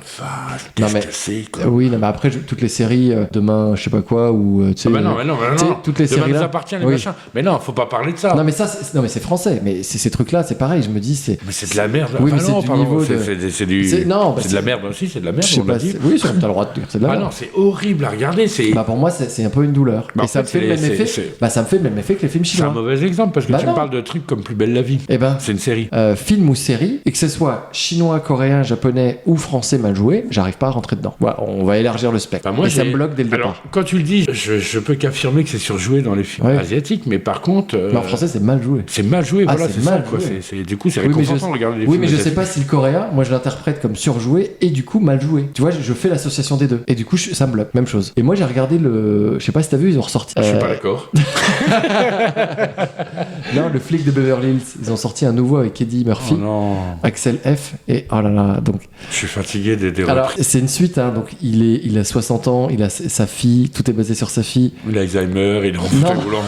Non, qu'est-ce mais- que c'est, quoi. Oui, non, mais après, toutes les séries, demain, je sais pas quoi, ou tu sais. Ah bah non, tu sais, toutes les Demain séries nous là. appartient, les Oui. machins. Mais non, faut pas parler de ça. Non, mais ça, non, mais c'est français. Mais ces trucs-là, c'est pareil. Je me dis, c'est. Mais c'est de la merde. Oui, mais Enfin, c'est non, du pardon, niveau de- c'est du. non, bah, c'est de la merde aussi, c'est de la merde, Je sais on l'a pas. dit. Oui, t'as le droit de dire que c'est de la Ah merde. non, c'est horrible à regarder. C'est Bah pour moi, c'est un peu une douleur. Bah, Et en ça me fait, fait le même c'est- effet. c'est- Bah ça me fait le même effet que les films c'est un chinois. mauvais exemple parce que Bah tu non. me parles de trucs comme Plus belle la vie. Eh ben, C'est une série. film ou série, et que ce soit chinois, coréen, japonais ou français mal joué, j'arrive pas à rentrer dedans. Voilà, on va élargir le spectre. Enfin, moi, et ça j'ai- me bloque dès le départ. Alors, quand tu le dis, je peux qu'affirmer que c'est surjoué dans les films Ouais. asiatiques, mais par contre. Mais en français, c'est mal joué. C'est mal joué, Ah, voilà, c'est c'est mal ça, quoi. joué. Du coup, c'est Oui, mais réconfortant de regarder les oui, films mais je sais asiatiques. pas si le coréen, moi je l'interprète comme surjoué et du coup mal joué. Tu vois, je fais l'association des deux. Et du coup, ça me bloque. Même chose. Et moi, j'ai regardé le. Je sais pas si t'as vu, ils ont ressorti. Je suis pas d'accord. Non, le flic de Beverly Hills. Ils ont sorti un nouveau avec Eddie Murphy. Oh non, Axel F et oh là là, donc je suis fatigué des alors reprises. c'est une suite, hein, donc il a 60 ans, il a sa fille, tout est basé sur sa fille. L'Alzheimer, il est en Non. fauteuil roulant,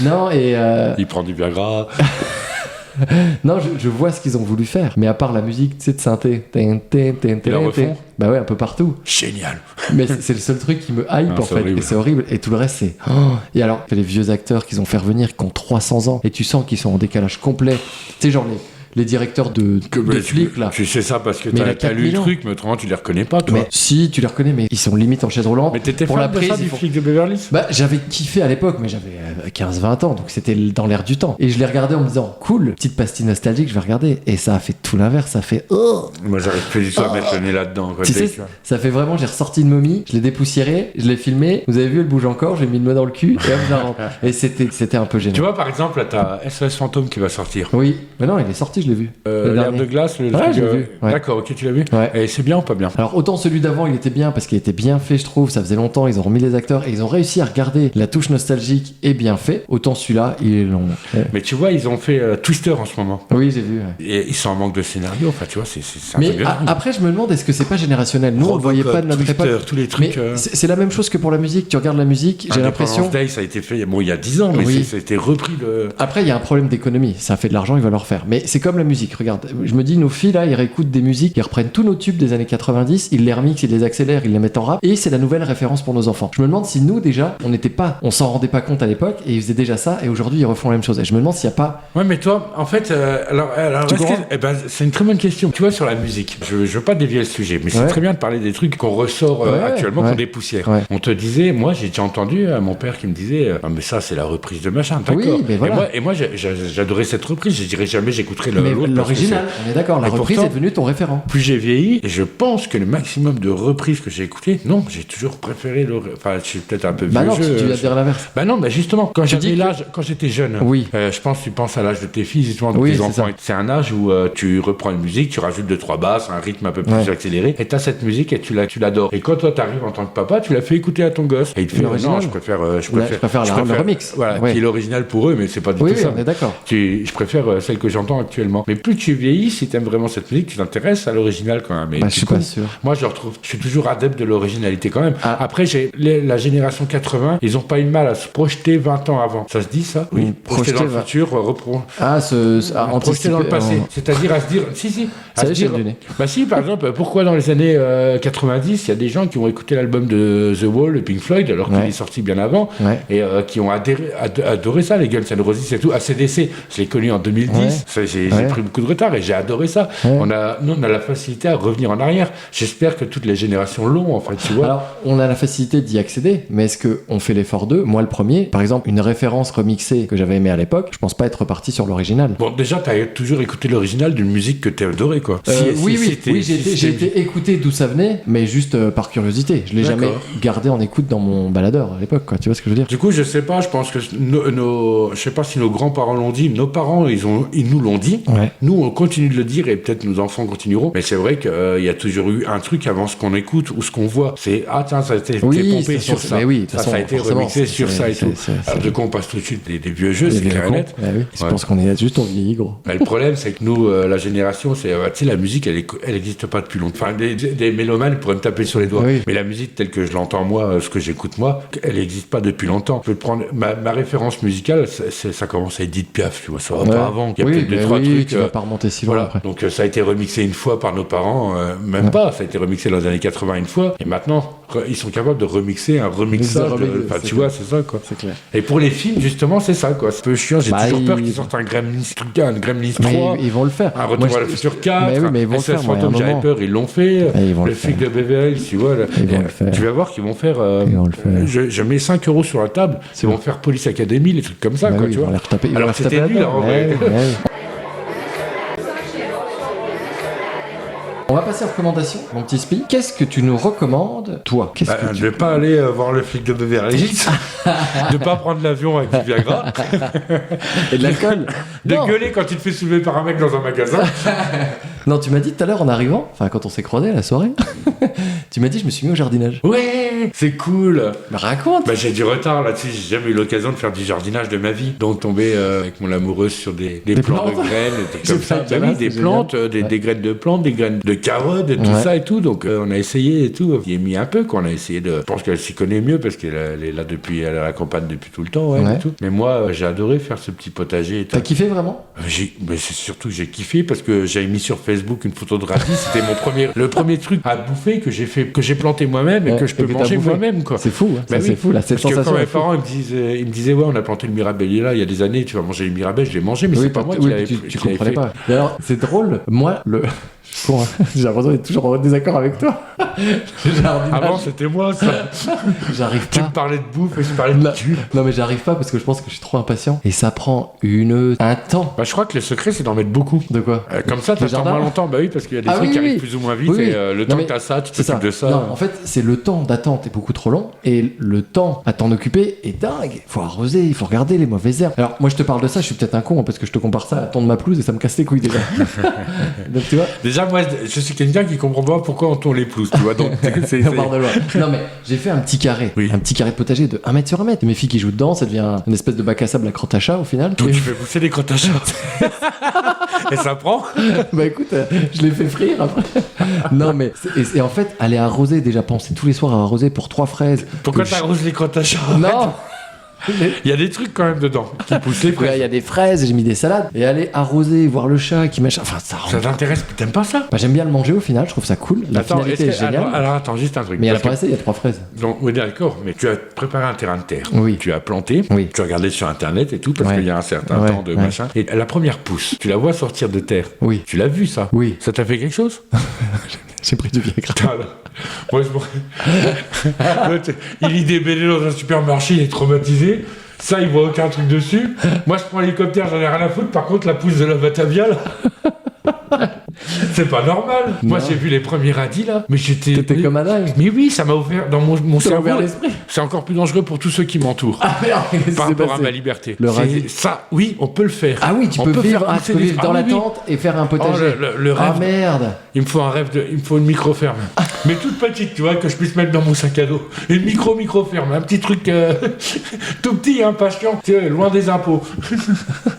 Non et il prend du Viagra. non, je vois ce qu'ils ont voulu faire, mais à part la musique, tu sais, de synthé, Ils la refont bah ouais, un peu partout. Génial. Mais c'est le seul truc qui me hype Ah, en c'est fait, horrible. et c'est horrible. Et tout le reste c'est. Oh. Et alors les vieux acteurs qu'ils ont fait revenir, qui ont 300 ans, et tu sens qu'ils sont en décalage complet. Tu sais genre les directeurs de flics là. Tu sais ça parce que Mais il a t'as lu 4000 le ans. truc, mais autrement tu les reconnais pas, toi. Mais si tu les reconnais, mais ils sont limite en chaise roulante. Mais t'étais pour fan la de prise, ça, ils du font- flic de Beverly Hills? Bah, j'avais kiffé à l'époque, mais j'avais 15-20 ans, donc c'était dans l'air du temps. Et je l'ai regardé en me disant, cool, petite pastille nostalgique, je vais regarder. Et ça a fait tout l'inverse, ça fait, oh. Moi, j'arrive plus du tout à mettre le nez là-dedans, quoi. Tu sais, ça fait vraiment, j'ai ressorti une momie, je l'ai dépoussiérée, je l'ai filmée, vous avez vu, elle bouge encore, j'ai mis le doigt dans le cul, et hop, je la rentre. Et c'était un peu gênant. Tu vois, par exemple, là, t'as SOS Fantôme qui va sortir. Oui, mais non, il est sorti, je l'ai vu. Le L'air dernier. de glace, le Ouais, truc, je l'ai vu, ouais. D'accord, ok, tu l'as vu. Ouais. Et c'est bien ou pas bien? Alors autant celui d'avant il était bien parce qu'il était bien fait je trouve, ça faisait longtemps, ils ont remis les acteurs et ils ont réussi à regarder la touche nostalgique et bien fait, autant celui-là il est long. Ouais. Mais tu vois, ils ont fait Twister en ce moment. Oui j'ai vu. Ouais. Et ils sont en manque de scénario, enfin, tu vois, c'est un Mais truc de dingue. après je me demande est-ce que c'est pas générationnel, nous on le voyait pas de notre Twister, époque. tous les Mais trucs. c'est la même chose que pour la musique, tu regardes la musique, j'ai l'impression... Independence Day, ça a été fait bon, il y a 10 ans, mais Oui. ça a été repris de. Après, il y a un problème d'économie. Ça fait de l'argent, ils veulent le refaire. Mais c'est comme la musique. Regarde, je me dis, nos filles, là, ils réécoutent des musiques, ils reprennent tous nos tubes des années 90, ils les remixent, ils les accélèrent, ils les mettent en rap, et c'est la nouvelle référence pour nos enfants. Je me demande si nous, déjà, on s'en rendait pas compte à l'époque, et ils faisaient déjà ça, et aujourd'hui, ils refont la même chose. Et je me demande s'il y a pas. Ouais, mais toi, en fait, alors Tu est-ce que- comprends eh ben, c'est une très bonne question. Tu vois, sur la musique, je veux pas dévier le sujet, mais c'est Ouais. très bien de parler des trucs qu'on ressort Ouais, actuellement ouais. pour des poussières. Ouais. On te disait, moi, j'ai déjà entendu mon père qui me disait, ah, mais ça, c'est la reprise de machin, d'accord. Oui, mais voilà. Et moi, j'adorais cette reprise. Je dirais jamais j'écouterai Mais l'autre. l'original, on est d'accord, la Et reprise pourtant, est devenue ton référent. Plus j'ai vieilli, et je pense que le maximum de reprises que j'ai écoutées, non, j'ai toujours préféré Enfin, je suis peut-être un peu vieux Bah non, jeu. tu vas dire l'inverse. Bah non, mais justement, quand Tu dis j'avais que- l'âge, quand j'étais jeune, Oui. je pense que tu penses à l'âge de tes filles, justement, de Oui, tes c'est enfants. ça. C'est un âge où tu reprends une musique, tu rajoutes 2-3 basses, un rythme un peu plus Ouais. accéléré, et t'as cette musique et tu l'adores. Et quand toi t'arrives en tant que papa, tu la fais écouter à ton gosse. Et il te fait, L'original. non, je préfère le remix. Voilà, Ouais. qui est l'original pour eux, mais c'est pas du Oui, tout oui, ça. on est d'accord. Je préfère celle que j'entends actuellement. Mais plus tu vieillis, si t'aimes vraiment cette musique, tu t'intéresses à l'original quand même. Et Bah, du je suis coup, pas sûr. moi, je suis toujours adepte de l'originalité quand même. Ah. Après, la génération 80, ils ont pas eu de mal à se projeter 20 ans avant. Ça se dit, ça? Oui. Projeter dans le futur, Ah, projeter dans le passé. C'est-à-dire à se dire, si. à Ça se l'échelle dire- du nez. Bah si, par exemple, pourquoi dans les années 90, il y a des gens qui ont écouté l'album de The Wall, de Pink Floyd, alors qu'il Ouais. est sorti bien avant, Ouais. et qui ont adoré ça, les Guns N' Roses et tout. ACDC, je l'ai connu en 2010, Ouais. Ça, j'ai Ouais. pris beaucoup de retard et j'ai adoré ça. Ouais. Nous, on a la facilité à revenir en arrière. J'espère que toutes les générations l'ont, en fait, tu vois. Alors, on a la facilité d'y accéder, mais est-ce qu'on fait l'effort d'eux? Moi, le premier, par exemple, une référence remixée que j'avais aimée à l'époque, je pense pas être reparti sur l'original. Bon, déjà, t'as toujours écouté l'original d'une musique que t'as adorée, quoi. Oui, j'ai été écouté d'où ça venait, mais juste par curiosité. Je l'ai jamais D'accord. gardé en écoute dans mon baladeur à l'époque, quoi. Tu vois ce que je veux dire? Du coup, je sais pas, je pense que je sais pas si nos grands-parents l'ont dit, nos parents, ils nous l'ont dit. Ouais. Nous, on continue de le dire et peut-être nos enfants continueront. Mais c'est vrai qu'il y a toujours eu un truc avant ce qu'on écoute ou ce qu'on voit. C'est, ah tiens, ça a été Oui, pompé de toute sur façon, ça. mais oui, de toute ça façon, a été forcément, remixé sur ça et tout. c'est- Alors, de quoi on passe tout de suite des vieux jeux, c'est clair et net. Oui. Je Ouais. pense qu'on est juste, on vieillit, gros. Mais le problème, c'est que nous, la génération, c'est, tu sais, la musique, elle existe pas depuis longtemps. Enfin, des mélomanes pourraient me taper sur les doigts. Oui. Mais la musique telle que je l'entends moi, ce que j'écoute moi, elle existe pas depuis longtemps. Je peux te prendre ma référence musicale, ça commence à Edith Piaf, tu vois, ça va Ouais. pas avant. Il y a Oui, peut-être mais 2-3 oui, trucs. tu vas pas remonter si loin Voilà. après. Donc ça a été remixé une fois par nos parents, même pas. Ça a été remixé dans les années 80 une fois. Et maintenant, ils sont capables de remixer un remixage. Enfin, tu vois, c'est ça, quoi. C'est clair. Et pour les films, justement, c'est ça, quoi. C'est un peu chiant. J'ai Bah, toujours peur ils- qu'ils sortent un Gremlins 3, Mais ils vont le faire. un Retour Moi, à le futur 4, Mais oui, mais ils vont le SS faire, moi, à un Fantôme, j'avais moment. peur, ils l'ont fait. Et ils vont Le le flic faire. de Beverly Hills, tu vois. Ils vont le faire. Tu vas voir qu'ils vont faire. Ils vont le faire. Je mets 5 € sur la table, ils vont faire Police Academy, les trucs comme ça, Bah quoi, oui, tu ils vont vois. les retaper. Ils vont Alors les c'était retaper nul, là-dedans. en vrai. Ouais, ouais. On va passer aux recommandations, mon petit Spi. Qu'est-ce que tu nous recommandes, toi? Qu'est-ce que tu... De pas aller voir le flic de Beverly Hills, de pas prendre l'avion avec du Viagra, Et de l'alcool? de Non. gueuler quand tu te fais soulever par un mec dans un magasin. Non, tu m'as dit tout à l'heure en arrivant, enfin quand on s'est croisés à la soirée, tu m'as dit je me suis mis au jardinage. Ouais, c'est cool. Mais raconte. Bah, j'ai du retard là-dessus, j'ai jamais eu l'occasion de faire du jardinage de ma vie. Donc tomber avec mon amoureuse sur des plants plantes. de graines, des trucs C'est comme ça. pas Bah mal, oui, des c'est plantes, génial. des graines de plantes, des graines de carottes, et tout Ouais. ça et tout. Donc on a essayé et tout. Il a mis un peu qu'on a essayé de. Je pense qu'elle s'y connaît mieux parce qu'elle est là depuis, elle accompagne depuis tout le temps, ouais, Ouais. et tout. Mais moi, j'ai adoré faire ce petit potager. Et tout. T'as kiffé vraiment? Mais c'est surtout que j'ai kiffé parce que j'avais mis sur Facebook une photo de radis. C'était le premier truc à bouffer que j'ai planté moi-même et Ouais, que je peux et que t'as manger bouffé. moi-même, quoi. C'est fou, hein. Bah Ça, oui. c'est fou là, cette Parce que sensation. quand mes est fou. parents ils me disaient ouais, on a planté le mirabelle là il y a des années, tu vas manger le mirabelle, je l'ai mangé, mais Oui, c'est pas moi qui oui, l'avais tu qui l'avais comprenais fait. pas. Et alors, c'est drôle. Moi, je suis con, hein. J'ai l'impression d'être toujours en désaccord avec toi. Jardinage, Avant c'était moi ça. j'arrive Tu pas. me parlais de bouffe et je parlais de Non, cul. non, mais j'arrive pas parce que je pense que je suis trop impatient. Et ça prend un temps. Bah je crois que le secret c'est d'en mettre beaucoup. De quoi? Comme ça, Le t'attends jardin moins longtemps. Bah oui, parce qu'il y a des Ah trucs oui, qui oui. arrivent plus ou moins vite. Oui, oui. Et le Non, temps mais que t'as ça, tu C'est ça. t'occupes de ça. Non, en fait, c'est le temps d'attente est beaucoup trop long et le temps à t'en occuper est dingue. Il faut arroser, il faut regarder les mauvaises herbes. Alors, moi, je te parle de ça, je suis peut-être un con hein, parce que je te compare ça à ton de ma pelouse et ça me casse les couilles déjà. Donc, tu vois, Déjà, moi, je suis quelqu'un qui comprend pas pourquoi on tourne les pelouses, tu vois. Donc, on part de loin. Non, mais j'ai fait un petit carré. Oui. Un petit carré de potager de 1 mètre sur 1 mètre. Mes filles qui jouent dedans, ça devient une espèce de bac à sable à crotte à chat au final. donc tu fais pousser des crottes à chat. Et ça prend. Bah écoute, je l'ai fait frire après. Non, mais et en fait, aller arroser, déjà penser tous les soirs à arroser pour 3 fraises. Pourquoi Que t'arroses les crottes à chat? Non! Il y a des trucs quand même dedans qui poussent les Ouais, fraises. il y a des fraises, j'ai mis des salades. Et aller arroser, voir le chat qui machin. Enfin, ça rend. Ça t'intéresse? T'aimes pas ça? Bah, j'aime bien le manger au final, je trouve ça cool. La finalité est géniale. alors, attends, juste un truc. Mais il y a la Parce que- pressée, il y a 3 fraises. Donc, oui, d'accord, mais tu as préparé un terrain de terre. Oui. Tu as planté, Oui. tu as regardé sur internet et tout, parce Ouais. qu'il y a un certain Ouais, temps de ouais. machin. Et la première pousse, tu la vois sortir de terre. Oui. Tu l'as vu ça? Oui. Ça t'a fait quelque chose? J'ai pris du Viagra. Putain, là. Moi, je me- L'autre, il lit des BD dans un supermarché, il est traumatisé. Ça, il voit aucun truc dessus. Moi, je prends l'hélicoptère, j'en ai rien à foutre. Par contre, la pousse de la Batavia, là... C'est pas normal. Non. Moi, j'ai vu les premiers radis, là. Mais T'étais comme un dingue. Mais oui, ça m'a ouvert dans mon Ça m'a cerveau. ouvert l'esprit. C'est encore plus dangereux pour tous ceux qui m'entourent. Ah merde, qu'est-ce qui Par s'est rapport à passé ma liberté. Le C'est- radis. Ça, oui, on peut le faire. Ah oui, tu On peux peut vivre, faire pousser tu peux des- vivre Ah dans oui, la oui. tente et faire un Oh, potager. le rêve. Ah merde. Il me faut un rêve il me faut une micro-ferme. Mais toute petite, tu vois, que je puisse mettre dans mon sac à dos. Une micro-ferme. Un petit truc tout petit, hein, pas chiant. Tu sais, loin des impôts.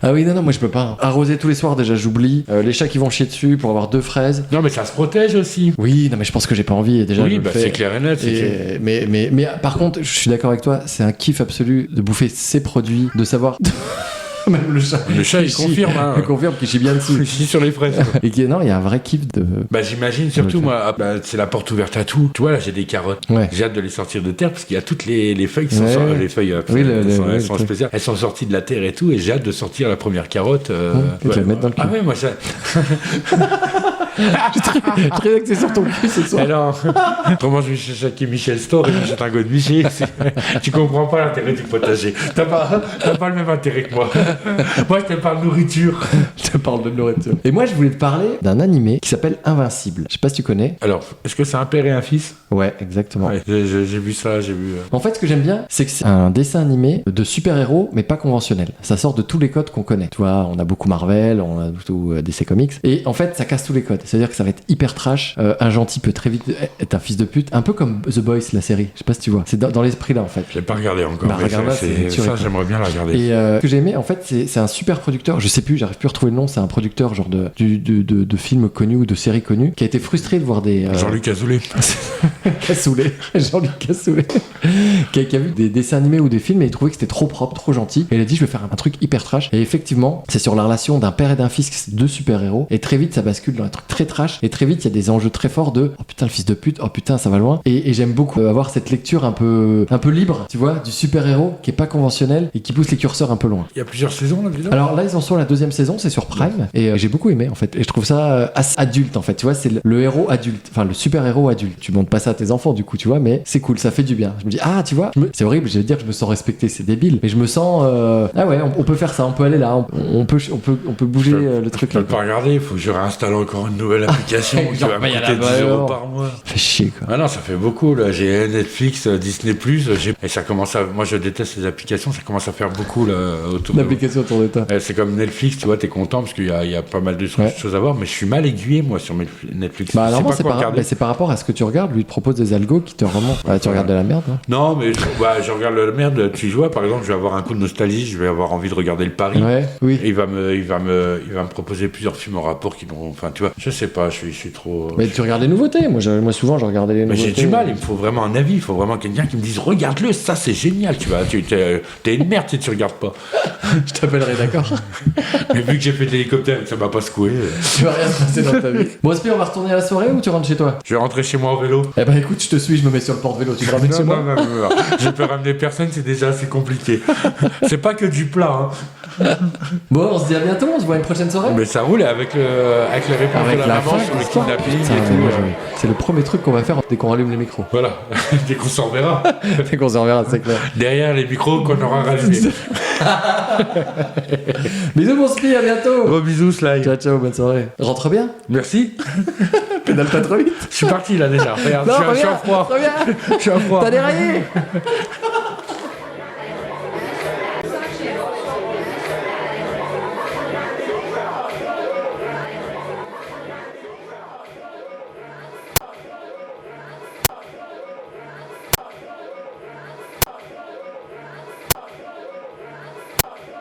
Ah oui, non, moi je peux pas. Arroser tous les soirs, déjà j'oublie. Les chats qui vont chier dessus pour avoir 2 fraises. Non, mais ça se protège aussi. Oui, non, mais je pense que j'ai pas envie. Et déjà, Oui, je le bah, fais. c'est clair et net. Mais par contre, je suis d'accord avec toi, c'est un kiff absolu de bouffer ces produits, de savoir. Même le chat. Le chat, il chie. confirme. Hein. Il confirme qu'il chie bien dessus. Il chie sur les fraises. Et non, il y a un vrai kiff de. Bah, j'imagine surtout, moi, c'est la porte ouverte à tout. Tu vois, là, j'ai des carottes. Ouais. J'ai hâte de les sortir de terre parce qu'il y a toutes les feuilles qui sont Ouais. les feuilles, Oui, elles sont le truc. spéciales. Elles sont sorties de la terre et tout, et j'ai hâte de sortir la première carotte. et te la mettre dans le cul. Ah ouais, moi, ça. Très axé sur ton cul ce soir. Alors, comment je vais chercher Michel Store et j'achète un godemiché. Tu comprends pas l'intérêt du potager. T'as pas le même intérêt que moi. Moi, je te parle nourriture. Je te parle de nourriture. Et moi, je voulais te parler d'un animé qui s'appelle Invincible. Je sais pas si tu connais. Alors, est-ce que c'est un père et un fils? Ouais, exactement. Ouais, j'ai vu ça, j'ai vu. En fait, ce que j'aime bien, c'est que c'est un dessin animé de super-héros, mais pas conventionnel. Ça sort de tous les codes qu'on connaît. Tu vois, on a beaucoup Marvel, on a beaucoup DC Comics. Et en fait, ça casse tous les codes. C'est-à-dire que ça va être hyper trash. Un gentil peut très vite être un fils de pute. Un peu comme The Boys, la série. Je sais pas si tu vois. C'est dans l'esprit là, en fait. Je l'ai pas regardé encore. Bah, Mais regarde-la, c'est ça, j'aimerais bien la regarder. Et ce que j'ai aimé, en fait, c'est un super producteur. Je sais plus, j'arrive plus à retrouver le nom. C'est un producteur genre de films connus ou de séries connues qui a été frustré de voir des. Jean-Luc Azoulay. Cassoulet, Jean-Luc Cassoulet, qui a vu des dessins animés ou des films et il trouvait que c'était trop propre, trop gentil. Et il a dit, je vais faire un truc hyper trash. Et effectivement, c'est sur la relation d'un père et d'un fils, c'est 2 super-héros. Et très vite, ça bascule dans un truc très trash. Et très vite, il y a des enjeux très forts de oh putain, le fils de pute, oh putain, ça va loin. Et j'aime beaucoup avoir cette lecture un peu libre, tu vois, du super-héros qui est pas conventionnel et qui pousse les curseurs un peu loin. Il y a plusieurs saisons là, déjà. Alors là, ils en sont à la 2e saison, c'est sur Prime. Et j'ai beaucoup aimé en fait. Et je trouve ça assez adulte en fait. Tu vois, c'est le héros adulte, enfin le super-héros adulte. Tu montres pas ça à tes enfants du coup, tu vois, mais c'est cool, ça fait du bien. Je me dis, ah, tu vois, c'est horrible, je vais dire que je me sens respecté, c'est débile. Mais je me sens, ah ouais, on peut faire ça, on peut aller là, on peut bouger le truc Je peux là. pas regarder, il faut que je réinstalle encore une nouvelle application qui va me il y a coûter la 10 valeur. € par mois. Fait chier quoi. Ah non, ça fait beaucoup là. J'ai Netflix, Disney+, et ça commence à. Moi, je déteste les applications. Ça commence à faire beaucoup là autour de moi. L'application autour de toi. C'est comme Netflix, tu vois, t'es content parce qu'il y a pas mal de Ouais. choses à voir, mais je suis mal aiguillé moi sur Netflix. Bah Je sais normalement pas c'est quoi par, regarder. c'est par rapport à ce que tu regardes, lui il te propose des algos qui te remontent. Ouais, tu regardes de la merde, hein. Non, mais je regarde la merde. Tu vois, par exemple, je vais avoir un coup de nostalgie, je vais avoir envie de regarder le Paris. Ouais, oui. Et il va me proposer plusieurs films en rapport qui vont. Enfin, tu vois, je sais pas, je suis trop. Mais tu regardes les nouveautés, moi souvent je regardais les Mais nouveautés. j'ai du mal, il me faut vraiment un avis, il faut vraiment quelqu'un qui me dise regarde-le, ça c'est génial, tu vois, t'es une merde si tu regardes pas. Je t'appellerai, d'accord. Mais vu que j'ai fait de l'hélicoptère, ça m'a pas secoué. Tu vas rien se passer dans ta vie. Bon, Aspi, on va retourner à la soirée ou tu rentres chez toi? Je vais rentrer chez moi en vélo. Eh ben écoute, je te suis, je me mets sur le porte-vélo, tu me ramènes chez moi? Non. Je peux ramener personne, c'est déjà assez compliqué. C'est pas que du plat, hein. Bon, on se dit à bientôt, on se voit une prochaine soirée. Mais ça roule avec les réponses Avec de la la maman fin, sur le l'histoire. kidnapping Putain, et tout. moi, c'est le premier truc qu'on va faire dès qu'on rallume les micros. Voilà, dès qu'on s'en verra. Dès qu'on se reverra, c'est clair. Derrière les micros qu'on aura rallumés. Bisous mon Spi, à bientôt. Gros bisous, Sly. Ciao, ciao, bonne soirée. Rentre bien. Merci. Pédale pas trop vite. Je suis parti là déjà. Regarde, Non, je suis à froid. reviens. Je suis à froid. T'as déraillé.